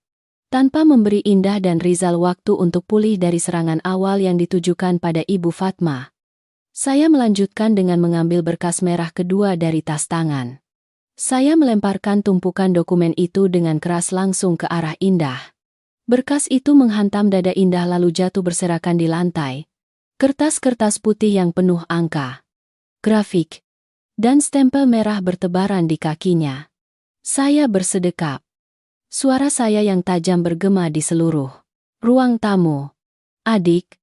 Tanpa memberi Indah dan Rizal waktu untuk pulih dari serangan awal yang ditujukan pada Ibu Fatma, saya melanjutkan dengan mengambil berkas merah kedua dari tas tangan. Saya melemparkan tumpukan dokumen itu dengan keras langsung ke arah Indah. Berkas itu menghantam dada Indah lalu jatuh berserakan di lantai. Kertas-kertas putih yang penuh angka, grafik, dan stempel merah bertebaran di kakinya. Saya bersedekap. Suara saya yang tajam bergema di seluruh ruang tamu. Adik,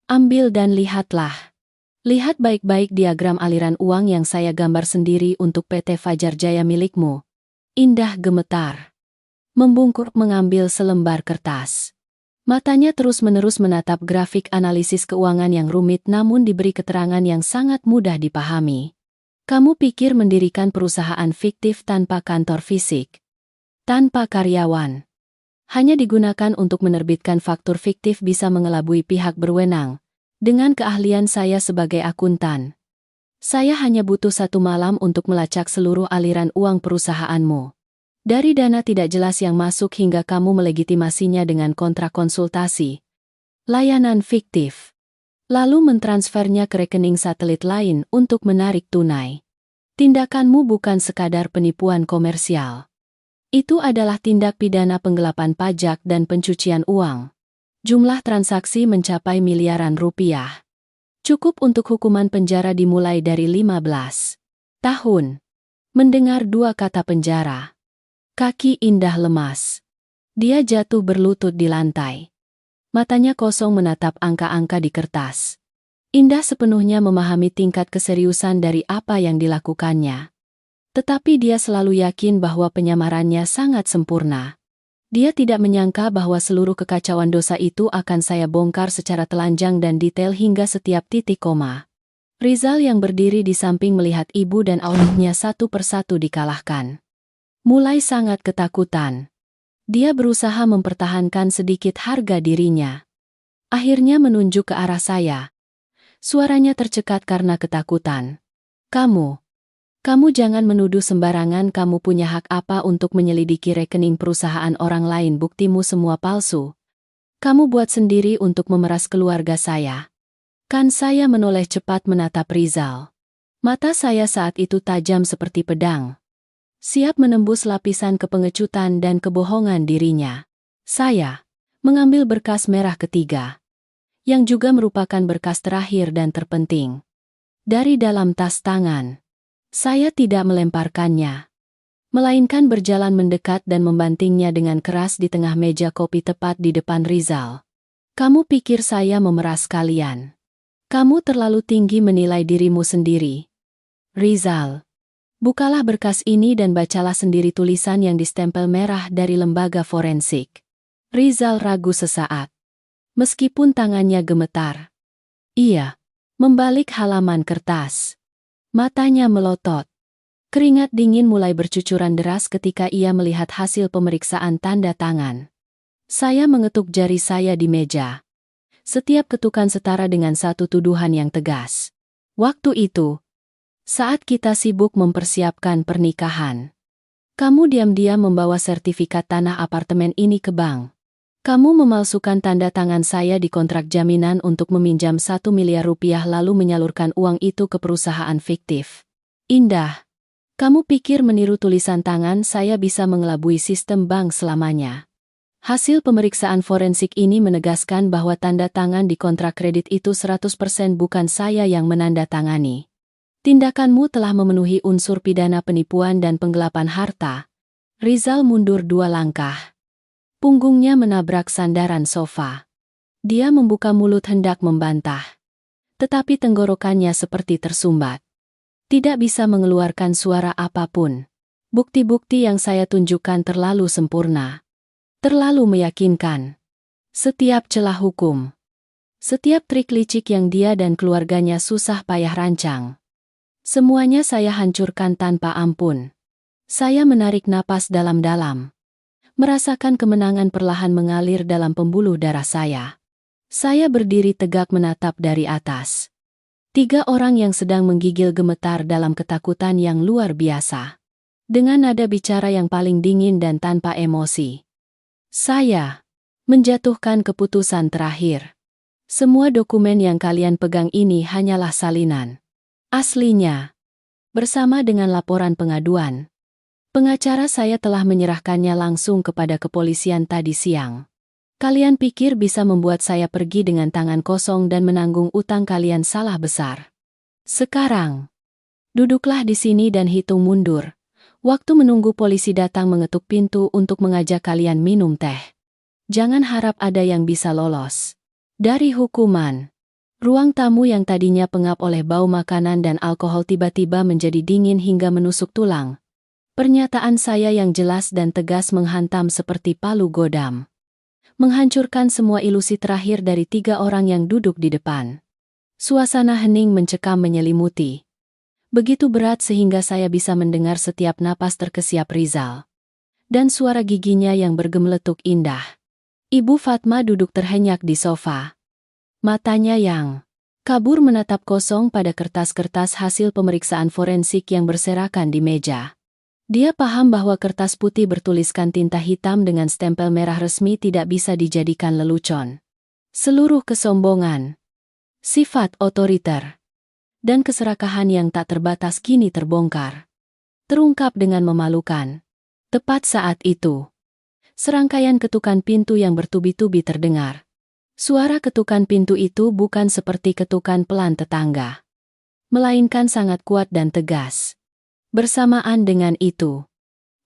ambil dan lihatlah. Lihat baik-baik diagram aliran uang yang saya gambar sendiri untuk PT Fajar Jaya milikmu. Indah gemetar. Membungkuk mengambil selembar kertas. Matanya terus-menerus menatap grafik analisis keuangan yang rumit namun diberi keterangan yang sangat mudah dipahami. Kamu pikir mendirikan perusahaan fiktif tanpa kantor fisik, tanpa karyawan, hanya digunakan untuk menerbitkan faktur fiktif bisa mengelabui pihak berwenang. Dengan keahlian saya sebagai akuntan, saya hanya butuh 1 malam untuk melacak seluruh aliran uang perusahaanmu. Dari dana tidak jelas yang masuk hingga kamu melegitimasinya dengan kontrak konsultasi, layanan fiktif, lalu mentransfernya ke rekening satelit lain untuk menarik tunai. Tindakanmu bukan sekadar penipuan komersial. Itu adalah tindak pidana penggelapan pajak dan pencucian uang. Jumlah transaksi mencapai miliaran rupiah. Cukup untuk hukuman penjara dimulai dari 15 tahun. Mendengar 2 kata penjara, kaki Indah lemas. Dia jatuh berlutut di lantai. Matanya kosong menatap angka-angka di kertas. Indah sepenuhnya memahami tingkat keseriusan dari apa yang dilakukannya. Tetapi dia selalu yakin bahwa penyamarannya sangat sempurna. Dia tidak menyangka bahwa seluruh kekacauan dosa itu akan saya bongkar secara telanjang dan detail hingga setiap titik koma. Rizal yang berdiri di samping melihat ibu dan awalnya satu persatu dikalahkan. Mulai sangat ketakutan. Dia berusaha mempertahankan sedikit harga dirinya. Akhirnya menunjuk ke arah saya. Suaranya tercekat karena ketakutan. Kamu jangan menuduh sembarangan. Kamu punya hak apa untuk menyelidiki rekening perusahaan orang lain? Buktimu semua palsu. Kamu buat sendiri untuk memeras keluarga saya. Kan saya menoleh cepat menatap Rizal. Mata saya saat itu tajam seperti pedang. Siap menembus lapisan kepengecutan dan kebohongan dirinya. Saya mengambil berkas merah ketiga, yang juga merupakan berkas terakhir dan terpenting. Dari dalam tas tangan, saya tidak melemparkannya, melainkan berjalan mendekat dan membantingnya dengan keras di tengah meja kopi tepat di depan Rizal. Kamu pikir saya memeras kalian? Kamu terlalu tinggi menilai dirimu sendiri. Rizal, bukalah berkas ini dan bacalah sendiri tulisan yang distempel merah dari lembaga forensik. Rizal ragu sesaat, meskipun tangannya gemetar. Ia membalik halaman kertas. Matanya melotot. Keringat dingin mulai bercucuran deras ketika ia melihat hasil pemeriksaan tanda tangan. Saya mengetuk jari saya di meja. Setiap ketukan setara dengan satu tuduhan yang tegas. Waktu itu, saat kita sibuk mempersiapkan pernikahan, kamu diam-diam membawa sertifikat tanah apartemen ini ke bank. Kamu memalsukan tanda tangan saya di kontrak jaminan untuk meminjam 1 miliar rupiah lalu menyalurkan uang itu ke perusahaan fiktif. Indah, kamu pikir meniru tulisan tangan saya bisa mengelabui sistem bank selamanya? Hasil pemeriksaan forensik ini menegaskan bahwa tanda tangan di kontrak kredit itu 100% bukan saya yang menandatangani. Tindakanmu telah memenuhi unsur pidana penipuan dan penggelapan harta. Rizal mundur 2 langkah. Punggungnya menabrak sandaran sofa. Dia membuka mulut hendak membantah. Tetapi tenggorokannya seperti tersumbat. Tidak bisa mengeluarkan suara apapun. Bukti-bukti yang saya tunjukkan terlalu sempurna. Terlalu meyakinkan. Setiap celah hukum. Setiap trik licik yang dia dan keluarganya susah payah rancang. Semuanya saya hancurkan tanpa ampun. Saya menarik napas dalam-dalam. Merasakan kemenangan perlahan mengalir dalam pembuluh darah saya. Saya berdiri tegak menatap dari atas. 3 orang yang sedang menggigil gemetar dalam ketakutan yang luar biasa. Dengan nada bicara yang paling dingin dan tanpa emosi. Saya menjatuhkan keputusan terakhir. Semua dokumen yang kalian pegang ini hanyalah salinan. Aslinya, bersama dengan laporan pengaduan, pengacara saya telah menyerahkannya langsung kepada kepolisian tadi siang. Kalian pikir bisa membuat saya pergi dengan tangan kosong dan menanggung utang kalian salah besar. Sekarang, duduklah di sini dan hitung mundur. Waktu menunggu polisi datang mengetuk pintu untuk mengajak kalian minum teh. Jangan harap ada yang bisa lolos dari hukuman. Ruang tamu yang tadinya pengap oleh bau makanan dan alkohol tiba-tiba menjadi dingin hingga menusuk tulang. Pernyataan saya yang jelas dan tegas menghantam seperti palu godam. Menghancurkan semua ilusi terakhir dari 3 orang yang duduk di depan. Suasana hening mencekam menyelimuti. Begitu berat sehingga saya bisa mendengar setiap napas terkesiap Rizal. Dan suara giginya yang bergemeletuk indah. Ibu Fatma duduk terhenyak di sofa. Matanya yang kabur menatap kosong pada kertas-kertas hasil pemeriksaan forensik yang berserakan di meja. Dia paham bahwa kertas putih bertuliskan tinta hitam dengan stempel merah resmi tidak bisa dijadikan lelucon. Seluruh kesombongan, sifat otoriter, dan keserakahan yang tak terbatas kini terbongkar. Terungkap dengan memalukan. Tepat saat itu, serangkaian ketukan pintu yang bertubi-tubi terdengar. Suara ketukan pintu itu bukan seperti ketukan pelan tetangga, melainkan sangat kuat dan tegas. Bersamaan dengan itu,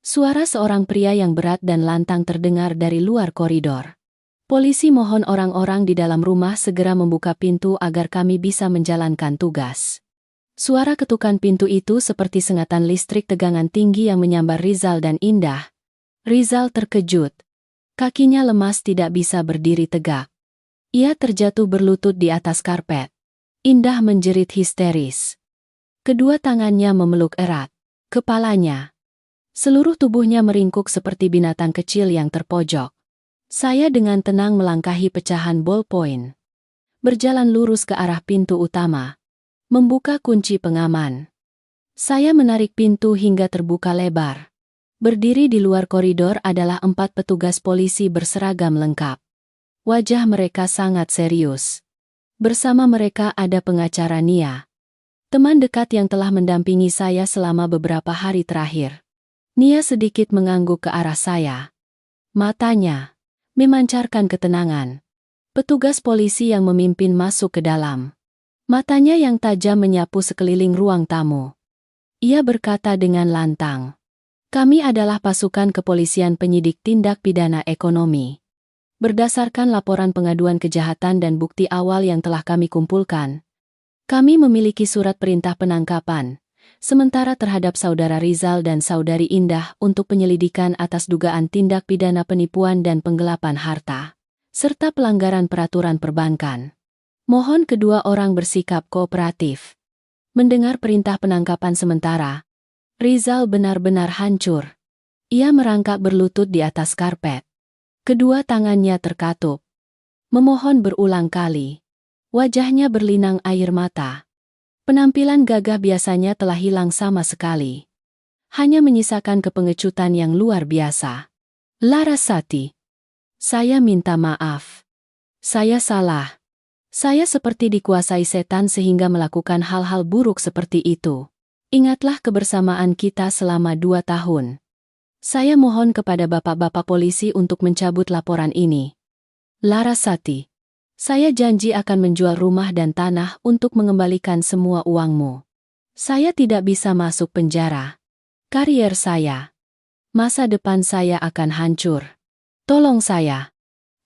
suara seorang pria yang berat dan lantang terdengar dari luar koridor. Polisi mohon orang-orang di dalam rumah segera membuka pintu agar kami bisa menjalankan tugas. Suara ketukan pintu itu seperti sengatan listrik tegangan tinggi yang menyambar Rizal dan Indah. Rizal terkejut. Kakinya lemas tidak bisa berdiri tegak. Ia terjatuh berlutut di atas karpet. Indah menjerit histeris. Kedua tangannya memeluk erat kepalanya. Seluruh tubuhnya meringkuk seperti binatang kecil yang terpojok. Saya dengan tenang melangkahi pecahan ballpoint. Berjalan lurus ke arah pintu utama. Membuka kunci pengaman. Saya menarik pintu hingga terbuka lebar. Berdiri di luar koridor adalah 4 petugas polisi berseragam lengkap. Wajah mereka sangat serius. Bersama mereka ada pengacara Nia, teman dekat yang telah mendampingi saya selama beberapa hari terakhir. Nia sedikit mengangguk ke arah saya. Matanya memancarkan ketenangan. Petugas polisi yang memimpin masuk ke dalam. Matanya yang tajam menyapu sekeliling ruang tamu. Ia berkata dengan lantang, "Kami adalah pasukan kepolisian penyidik tindak pidana ekonomi. Berdasarkan laporan pengaduan kejahatan dan bukti awal yang telah kami kumpulkan, kami memiliki surat perintah penangkapan sementara terhadap Saudara Rizal dan Saudari Indah untuk penyelidikan atas dugaan tindak pidana penipuan dan penggelapan harta, serta pelanggaran peraturan perbankan. Mohon kedua orang bersikap kooperatif." Mendengar perintah penangkapan sementara, Rizal benar-benar hancur. Ia merangkak berlutut di atas karpet. Kedua tangannya terkatup. Memohon berulang kali. Wajahnya berlinang air mata. Penampilan gagah biasanya telah hilang sama sekali. Hanya menyisakan kepengecutan yang luar biasa. "Larasati, saya minta maaf. Saya salah. Saya seperti dikuasai setan sehingga melakukan hal-hal buruk seperti itu. Ingatlah kebersamaan kita selama 2 tahun. Saya mohon kepada bapak-bapak polisi untuk mencabut laporan ini. Larasati, saya janji akan menjual rumah dan tanah untuk mengembalikan semua uangmu. Saya tidak bisa masuk penjara. Karier saya, masa depan saya akan hancur. Tolong saya."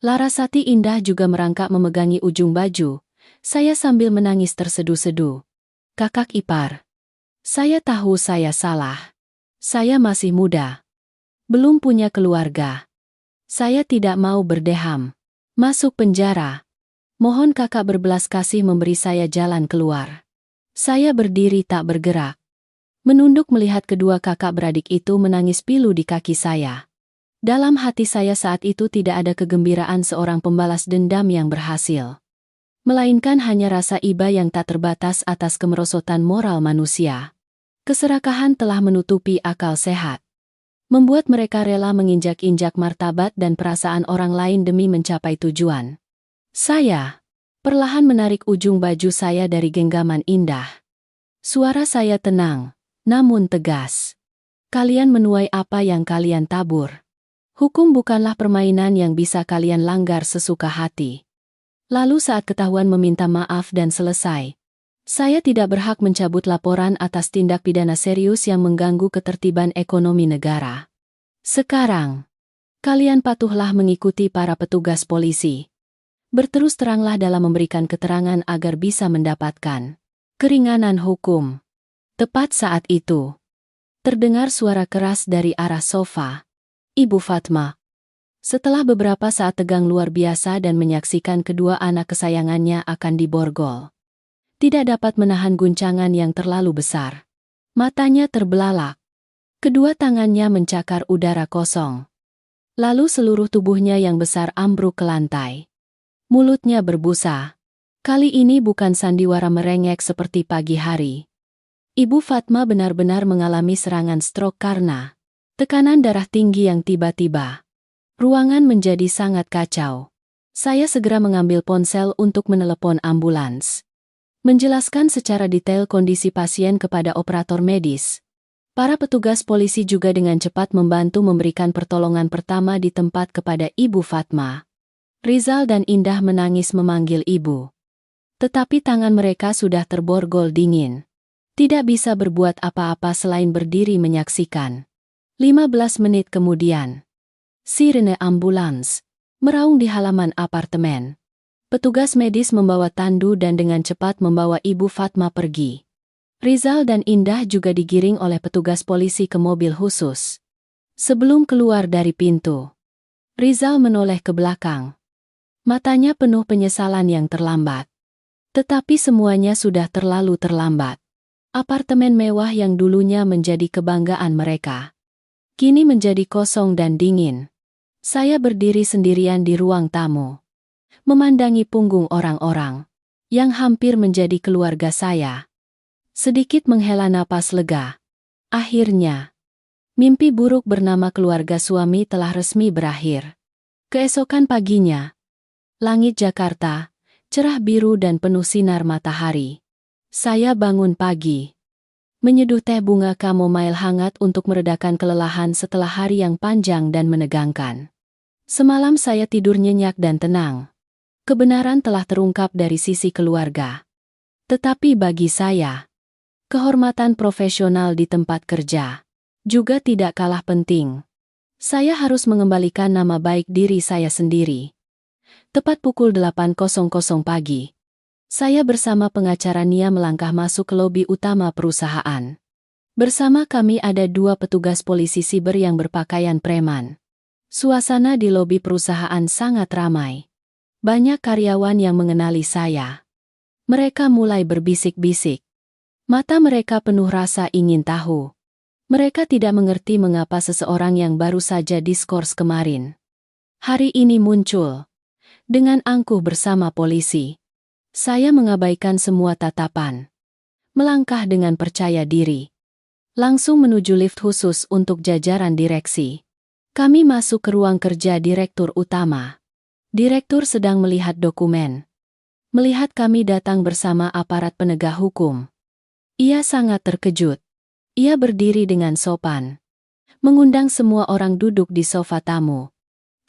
Larasati Indah juga merangkak memegangi ujung baju, saya sambil menangis terseduh-seduh. "Kakak ipar, saya tahu saya salah. Saya masih muda. Belum punya keluarga. Saya tidak mau berdeham. Masuk penjara. Mohon kakak berbelas kasih memberi saya jalan keluar." Saya berdiri tak bergerak. Menunduk melihat kedua kakak beradik itu menangis pilu di kaki saya. Dalam hati saya saat itu tidak ada kegembiraan seorang pembalas dendam yang berhasil, melainkan hanya rasa iba yang tak terbatas atas kemerosotan moral manusia. Keserakahan telah menutupi akal sehat, membuat mereka rela menginjak-injak martabat dan perasaan orang lain demi mencapai tujuan. Saya perlahan menarik ujung baju saya dari genggaman Indah. Suara saya tenang, namun tegas. "Kalian menuai apa yang kalian tabur. Hukum bukanlah permainan yang bisa kalian langgar sesuka hati." Lalu saat ketahuan meminta maaf dan selesai, saya tidak berhak mencabut laporan atas tindak pidana serius yang mengganggu ketertiban ekonomi negara. Sekarang, kalian patuhlah mengikuti para petugas polisi. Berterus teranglah dalam memberikan keterangan agar bisa mendapatkan keringanan hukum. Tepat saat itu, terdengar suara keras dari arah sofa. "Ibu Fatma." Setelah beberapa saat tegang luar biasa dan menyaksikan kedua anak kesayangannya akan diborgol, tidak dapat menahan guncangan yang terlalu besar. Matanya terbelalak. Kedua tangannya mencakar udara kosong. Lalu seluruh tubuhnya yang besar ambruk ke lantai. Mulutnya berbusa. Kali ini bukan sandiwara merengek seperti pagi hari. Ibu Fatma benar-benar mengalami serangan stroke karena tekanan darah tinggi yang tiba-tiba. Ruangan menjadi sangat kacau. Saya segera mengambil ponsel untuk menelepon ambulans. Menjelaskan secara detail kondisi pasien kepada operator medis. Para petugas polisi juga dengan cepat membantu memberikan pertolongan pertama di tempat kepada Ibu Fatma. Rizal dan Indah menangis memanggil ibu. Tetapi tangan mereka sudah terborgol dingin. Tidak bisa berbuat apa-apa selain berdiri menyaksikan. 15 menit kemudian, sirene ambulans meraung di halaman apartemen. Petugas medis membawa tandu dan dengan cepat membawa Ibu Fatma pergi. Rizal dan Indah juga digiring oleh petugas polisi ke mobil khusus. Sebelum keluar dari pintu, Rizal menoleh ke belakang. Matanya penuh penyesalan yang terlambat. Tetapi semuanya sudah terlalu terlambat. Apartemen mewah yang dulunya menjadi kebanggaan mereka, kini menjadi kosong dan dingin. Saya berdiri sendirian di ruang tamu, memandangi punggung orang-orang yang hampir menjadi keluarga saya. Sedikit menghela napas lega. Akhirnya, mimpi buruk bernama keluarga suami telah resmi berakhir. Keesokan paginya, langit Jakarta cerah biru dan penuh sinar matahari. Saya bangun pagi, menyeduh teh bunga chamomile hangat untuk meredakan kelelahan setelah hari yang panjang dan menegangkan. Semalam saya tidur nyenyak dan tenang. Kebenaran telah terungkap dari sisi keluarga. Tetapi bagi saya, kehormatan profesional di tempat kerja juga tidak kalah penting. Saya harus mengembalikan nama baik diri saya sendiri. Tepat pukul 8.00 pagi, saya bersama pengacara Nia melangkah masuk ke lobi utama perusahaan. Bersama kami ada 2 petugas polisi siber yang berpakaian preman. Suasana di lobi perusahaan sangat ramai. Banyak karyawan yang mengenali saya. Mereka mulai berbisik-bisik. Mata mereka penuh rasa ingin tahu. Mereka tidak mengerti mengapa seseorang yang baru saja diskors kemarin hari ini muncul dengan angkuh bersama polisi. Saya mengabaikan semua tatapan. Melangkah dengan percaya diri. Langsung menuju lift khusus untuk jajaran direksi. Kami masuk ke ruang kerja direktur utama. Direktur sedang melihat dokumen. Melihat kami datang bersama aparat penegak hukum, ia sangat terkejut. Ia berdiri dengan sopan, mengundang semua orang duduk di sofa tamu.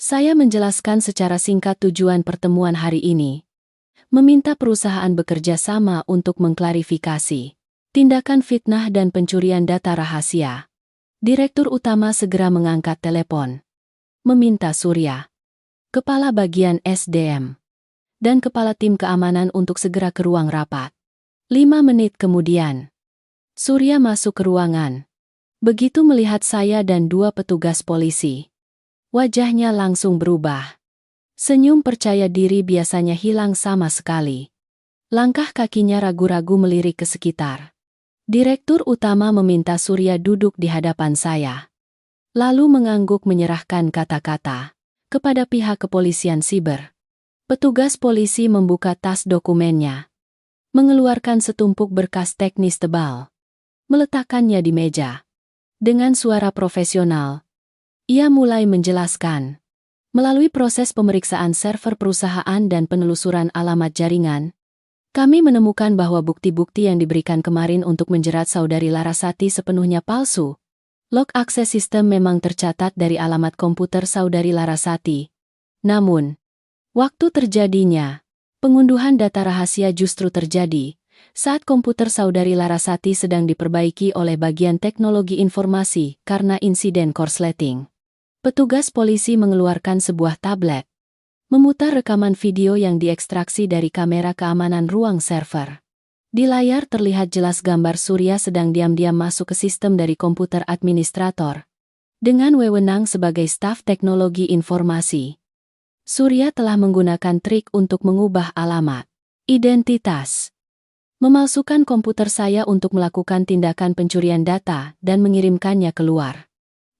Saya menjelaskan secara singkat tujuan pertemuan hari ini. Meminta perusahaan bekerja sama untuk mengklarifikasi tindakan fitnah dan pencurian data rahasia. Direktur utama segera mengangkat telepon. Meminta Surya, kepala bagian SDM, dan kepala tim keamanan untuk segera ke ruang rapat. 5 menit kemudian, Surya masuk ke ruangan. Begitu melihat saya dan 2 petugas polisi, wajahnya langsung berubah. Senyum percaya diri biasanya hilang sama sekali. Langkah kakinya ragu-ragu melirik ke sekitar. Direktur utama meminta Surya duduk di hadapan saya. Lalu mengangguk menyerahkan kata-kata kepada pihak kepolisian siber. Petugas polisi membuka tas dokumennya, mengeluarkan setumpuk berkas teknis tebal, meletakkannya di meja. Dengan suara profesional, ia mulai menjelaskan. Melalui proses pemeriksaan server perusahaan dan penelusuran alamat jaringan, kami menemukan bahwa bukti-bukti yang diberikan kemarin untuk menjerat saudari Larasati sepenuhnya palsu. Log akses sistem memang tercatat dari alamat komputer saudari Larasati. Namun, waktu terjadinya pengunduhan data rahasia justru terjadi saat komputer saudari Larasati sedang diperbaiki oleh bagian teknologi informasi karena insiden korsleting. Petugas polisi mengeluarkan sebuah tablet, memutar rekaman video yang diekstraksi dari kamera keamanan ruang server. Di layar terlihat jelas gambar Surya sedang diam-diam masuk ke sistem dari komputer administrator dengan wewenang sebagai staf teknologi informasi. Surya telah menggunakan trik untuk mengubah alamat, identitas, memalsukan komputer saya untuk melakukan tindakan pencurian data dan mengirimkannya keluar.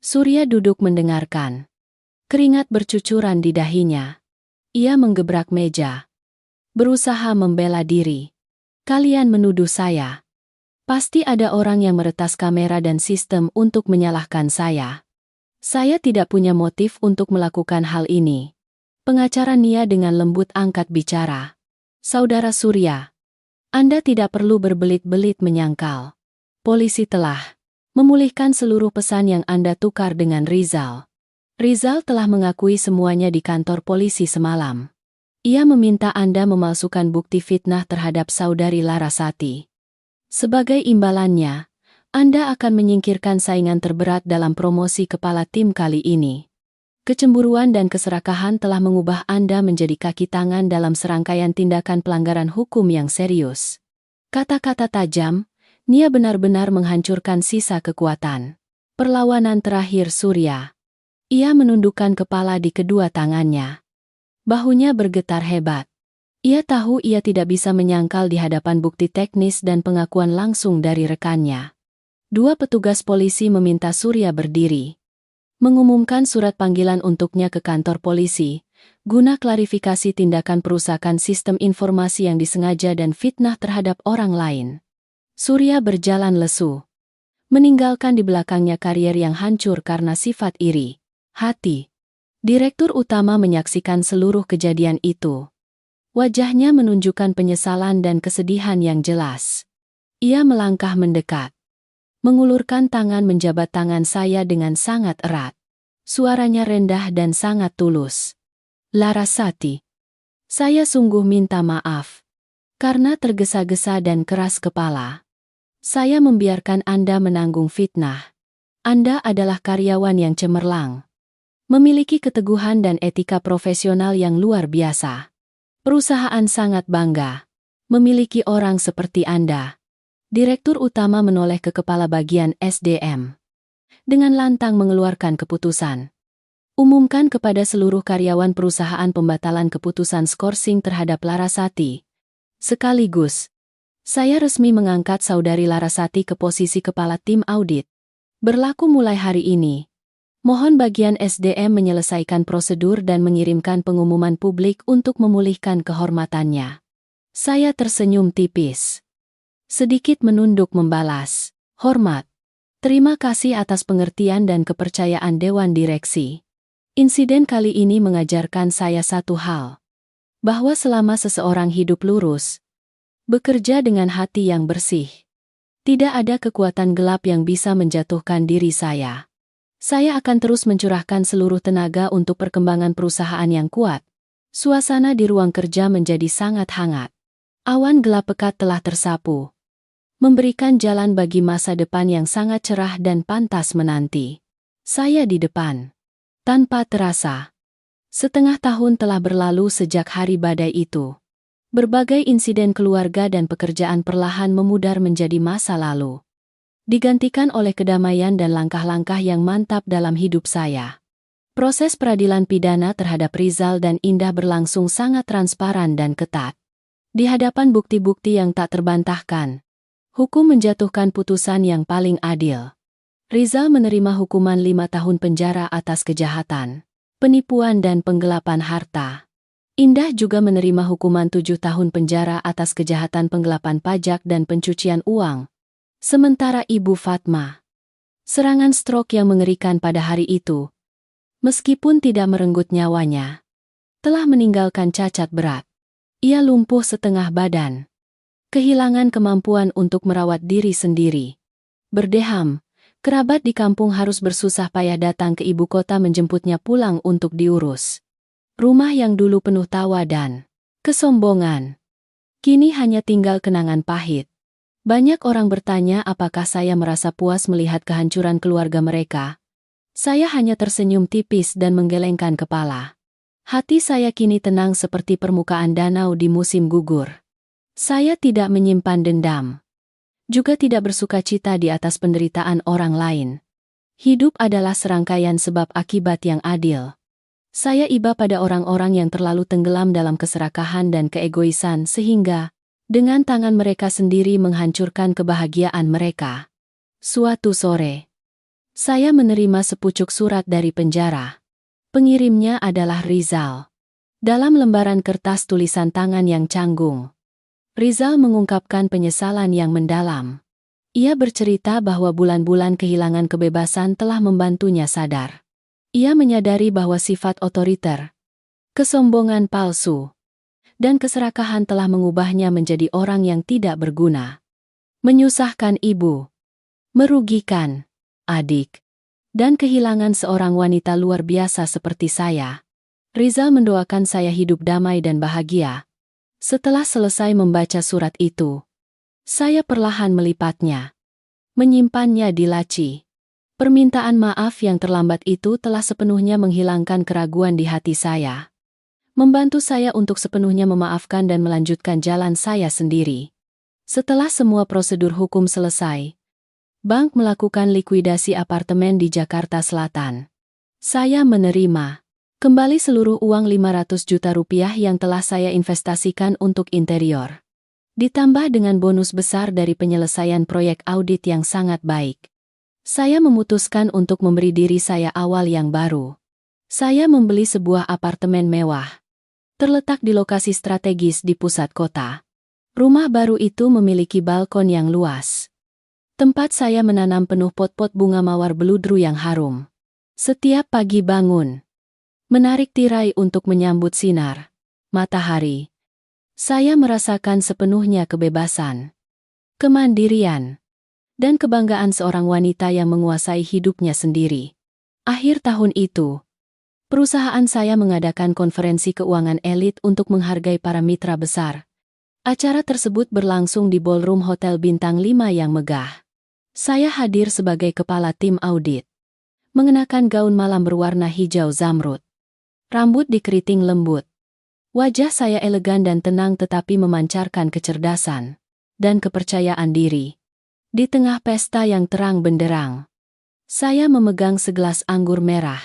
Surya duduk mendengarkan. Keringat bercucuran di dahinya. Ia menggebrak meja, berusaha membela diri. Kalian menuduh saya. Pasti ada orang yang meretas kamera dan sistem untuk menyalahkan saya. Saya tidak punya motif untuk melakukan hal ini. Pengacara Nia dengan lembut angkat bicara. Saudara Surya, Anda tidak perlu berbelit-belit menyangkal. Polisi telah memulihkan seluruh pesan yang Anda tukar dengan Rizal. Rizal telah mengakui semuanya di kantor polisi semalam. Ia meminta Anda memalsukan bukti fitnah terhadap saudari Larasati. Sebagai imbalannya, Anda akan menyingkirkan saingan terberat dalam promosi kepala tim kali ini. Kecemburuan dan keserakahan telah mengubah Anda menjadi kaki tangan dalam serangkaian tindakan pelanggaran hukum yang serius. Kata-kata tajam, Nia benar-benar menghancurkan sisa kekuatan perlawanan terakhir Surya. Ia menundukkan kepala di kedua tangannya. Bahunya bergetar hebat. Ia tahu ia tidak bisa menyangkal di hadapan bukti teknis dan pengakuan langsung dari rekannya. 2 petugas polisi meminta Surya berdiri, mengumumkan surat panggilan untuknya ke kantor polisi, guna klarifikasi tindakan perusakan sistem informasi yang disengaja dan fitnah terhadap orang lain. Surya berjalan lesu, meninggalkan di belakangnya karier yang hancur karena sifat iri hati. Direktur utama menyaksikan seluruh kejadian itu. Wajahnya menunjukkan penyesalan dan kesedihan yang jelas. Ia melangkah mendekat. Mengulurkan tangan menjabat tangan saya dengan sangat erat. Suaranya rendah dan sangat tulus. Larasati, saya sungguh minta maaf. Karena tergesa-gesa dan keras kepala. Saya membiarkan Anda menanggung fitnah. Anda adalah karyawan yang cemerlang. Memiliki keteguhan dan etika profesional yang luar biasa. Perusahaan sangat bangga memiliki orang seperti Anda. Direktur utama menoleh ke kepala bagian SDM. Dengan lantang mengeluarkan keputusan. Umumkan kepada seluruh karyawan perusahaan pembatalan keputusan skorsing terhadap Larasati. Sekaligus, saya resmi mengangkat saudari Larasati ke posisi kepala tim audit. Berlaku mulai hari ini. Mohon bagian SDM menyelesaikan prosedur dan mengirimkan pengumuman publik untuk memulihkan kehormatannya. Saya tersenyum tipis. Sedikit menunduk membalas. Hormat. Terima kasih atas pengertian dan kepercayaan Dewan Direksi. Insiden kali ini mengajarkan saya satu hal. Bahwa selama seseorang hidup lurus, bekerja dengan hati yang bersih, tidak ada kekuatan gelap yang bisa menjatuhkan diri saya. Saya akan terus mencurahkan seluruh tenaga untuk perkembangan perusahaan yang kuat. Suasana di ruang kerja menjadi sangat hangat. Awan gelap pekat telah tersapu, memberikan jalan bagi masa depan yang sangat cerah dan pantas menanti. Saya di depan. Tanpa terasa, setengah tahun telah berlalu sejak hari badai itu. Berbagai insiden keluarga dan pekerjaan perlahan memudar menjadi masa lalu. Digantikan oleh kedamaian dan langkah-langkah yang mantap dalam hidup saya. Proses peradilan pidana terhadap Rizal dan Indah berlangsung sangat transparan dan ketat. Di hadapan bukti-bukti yang tak terbantahkan, hukum menjatuhkan putusan yang paling adil. Rizal menerima hukuman 5 tahun penjara atas kejahatan, penipuan dan penggelapan harta. Indah juga menerima hukuman 7 tahun penjara atas kejahatan penggelapan pajak dan pencucian uang. Sementara Ibu Fatma, serangan stroke yang mengerikan pada hari itu, meskipun tidak merenggut nyawanya, telah meninggalkan cacat berat. Ia lumpuh setengah badan, kehilangan kemampuan untuk merawat diri sendiri. Berdeham, kerabat di kampung harus bersusah payah datang ke ibu kota menjemputnya pulang untuk diurus. Rumah yang dulu penuh tawa dan kesombongan, kini hanya tinggal kenangan pahit. Banyak orang bertanya apakah saya merasa puas melihat kehancuran keluarga mereka. Saya hanya tersenyum tipis dan menggelengkan kepala. Hati saya kini tenang seperti permukaan danau di musim gugur. Saya tidak menyimpan dendam. Juga tidak bersukacita di atas penderitaan orang lain. Hidup adalah serangkaian sebab akibat yang adil. Saya iba pada orang-orang yang terlalu tenggelam dalam keserakahan dan keegoisan sehingga dengan tangan mereka sendiri menghancurkan kebahagiaan mereka. Suatu sore, saya menerima sepucuk surat dari penjara. Pengirimnya adalah Rizal. Dalam lembaran kertas tulisan tangan yang canggung, Rizal mengungkapkan penyesalan yang mendalam. Ia bercerita bahwa bulan-bulan kehilangan kebebasan telah membantunya sadar. Ia menyadari bahwa sifat otoriter, kesombongan palsu, dan keserakahan telah mengubahnya menjadi orang yang tidak berguna. Menyusahkan ibu, merugikan adik, dan kehilangan seorang wanita luar biasa seperti saya. Rizal mendoakan saya hidup damai dan bahagia. Setelah selesai membaca surat itu, saya perlahan melipatnya, menyimpannya di laci. Permintaan maaf yang terlambat itu telah sepenuhnya menghilangkan keraguan di hati saya. Membantu saya untuk sepenuhnya memaafkan dan melanjutkan jalan saya sendiri. Setelah semua prosedur hukum selesai, bank melakukan likuidasi apartemen di Jakarta Selatan. Saya menerima kembali seluruh uang 500 juta rupiah yang telah saya investasikan untuk interior. Ditambah dengan bonus besar dari penyelesaian proyek audit yang sangat baik. Saya memutuskan untuk memberi diri saya awal yang baru. Saya membeli sebuah apartemen mewah. Terletak di lokasi strategis di pusat kota. Rumah baru itu memiliki balkon yang luas. Tempat saya menanam penuh pot-pot bunga mawar beludru yang harum. Setiap pagi bangun, menarik tirai untuk menyambut sinar matahari, Saya merasakan sepenuhnya kebebasan, kemandirian, dan kebanggaan seorang wanita yang menguasai hidupnya sendiri. Akhir tahun itu, perusahaan saya mengadakan konferensi keuangan elit untuk menghargai para mitra besar. Acara tersebut berlangsung di ballroom hotel bintang 5 yang megah. Saya hadir sebagai kepala tim audit, mengenakan gaun malam berwarna hijau zamrud. Rambut dikeriting lembut. Wajah saya elegan dan tenang tetapi memancarkan kecerdasan dan kepercayaan diri. Di tengah pesta yang terang benderang, saya memegang segelas anggur merah.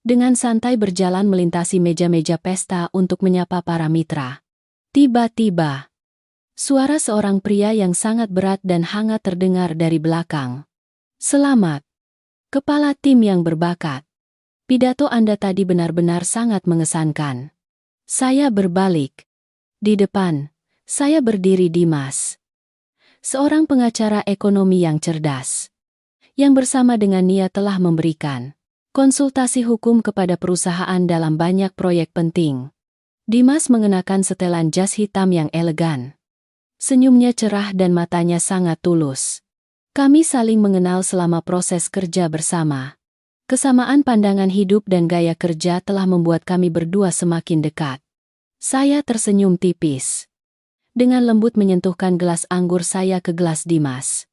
Dengan santai berjalan melintasi meja-meja pesta untuk menyapa para mitra. Tiba-tiba, suara seorang pria yang sangat berat dan hangat terdengar dari belakang. "Selamat, kepala tim yang berbakat. Pidato Anda tadi benar-benar sangat mengesankan." Saya berbalik. Di depan, saya berdiri Dimas, seorang pengacara ekonomi yang cerdas, yang bersama dengan Nia telah memberikan konsultasi hukum kepada perusahaan dalam banyak proyek penting. Dimas mengenakan setelan jas hitam yang elegan. Senyumnya cerah dan matanya sangat tulus. Kami saling mengenal selama proses kerja bersama. Kesamaan pandangan hidup dan gaya kerja telah membuat kami berdua semakin dekat. Saya tersenyum tipis. Dengan lembut menyentuhkan gelas anggur saya ke gelas Dimas.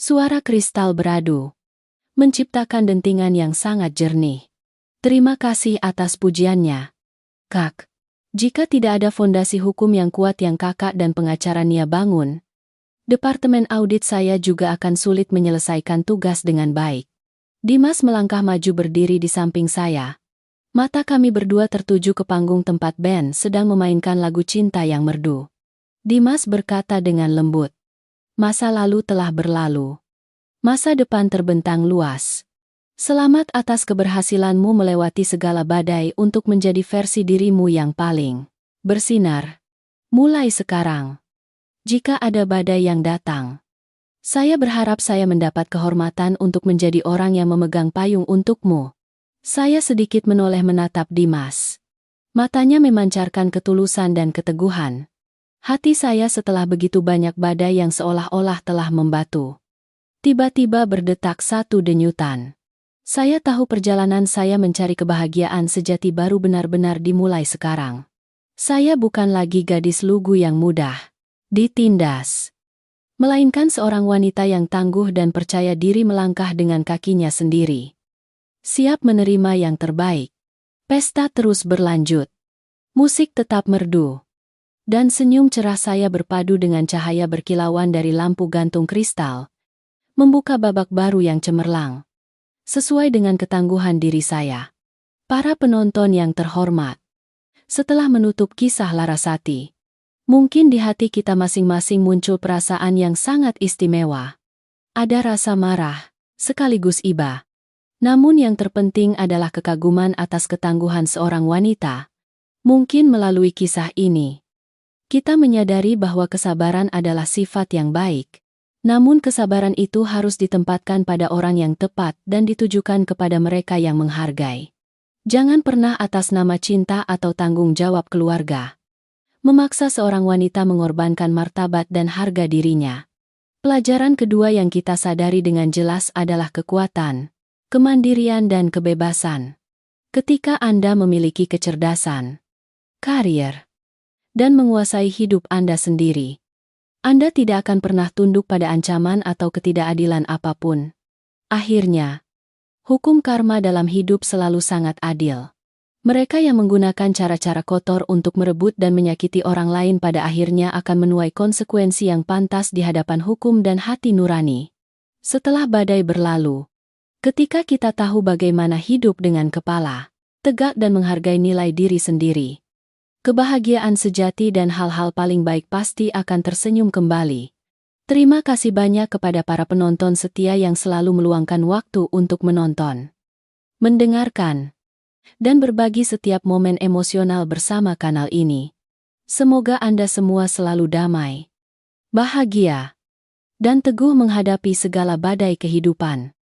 Suara kristal beradu, menciptakan dentingan yang sangat jernih. "Terima kasih atas pujiannya, Kak. Jika tidak ada fondasi hukum yang kuat yang Kakak dan pengacara Nia bangun, departemen audit saya juga akan sulit menyelesaikan tugas dengan baik." Dimas melangkah maju berdiri di samping saya. Mata kami berdua tertuju ke panggung tempat band sedang memainkan lagu cinta yang merdu. Dimas berkata dengan lembut, "Masa lalu telah berlalu. Masa depan terbentang luas. Selamat atas keberhasilanmu melewati segala badai untuk menjadi versi dirimu yang paling bersinar. Mulai sekarang, jika ada badai yang datang, saya berharap saya mendapat kehormatan untuk menjadi orang yang memegang payung untukmu." Saya sedikit menoleh menatap Dimas. Matanya memancarkan ketulusan dan keteguhan. Hati saya setelah begitu banyak badai yang seolah-olah telah membatu, tiba-tiba berdetak satu denyutan. Saya tahu perjalanan saya mencari kebahagiaan sejati baru benar-benar dimulai sekarang. Saya bukan lagi gadis lugu yang mudah ditindas, melainkan seorang wanita yang tangguh dan percaya diri melangkah dengan kakinya sendiri, siap menerima yang terbaik. Pesta terus berlanjut. Musik tetap merdu, dan senyum cerah saya berpadu dengan cahaya berkilauan dari lampu gantung kristal, membuka babak baru yang cemerlang, sesuai dengan ketangguhan diri saya. Para penonton yang terhormat, setelah menutup kisah Larasati, mungkin di hati kita masing-masing muncul perasaan yang sangat istimewa. Ada rasa marah, sekaligus iba. Namun yang terpenting adalah kekaguman atas ketangguhan seorang wanita. Mungkin melalui kisah ini, kita menyadari bahwa kesabaran adalah sifat yang baik. Namun kesabaran itu harus ditempatkan pada orang yang tepat dan ditujukan kepada mereka yang menghargai. Jangan pernah atas nama cinta atau tanggung jawab keluarga memaksa seorang wanita mengorbankan martabat dan harga dirinya. Pelajaran kedua yang kita sadari dengan jelas adalah kekuatan, kemandirian dan kebebasan. Ketika Anda memiliki kecerdasan, karier, dan menguasai hidup Anda sendiri, Anda tidak akan pernah tunduk pada ancaman atau ketidakadilan apapun. Akhirnya, hukum karma dalam hidup selalu sangat adil. Mereka yang menggunakan cara-cara kotor untuk merebut dan menyakiti orang lain pada akhirnya akan menuai konsekuensi yang pantas di hadapan hukum dan hati nurani. Setelah badai berlalu, ketika kita tahu bagaimana hidup dengan kepala tegak dan menghargai nilai diri sendiri, kebahagiaan sejati dan hal-hal paling baik pasti akan tersenyum kembali. Terima kasih banyak kepada para penonton setia yang selalu meluangkan waktu untuk menonton, mendengarkan, dan berbagi setiap momen emosional bersama kanal ini. Semoga Anda semua selalu damai, bahagia, dan teguh menghadapi segala badai kehidupan.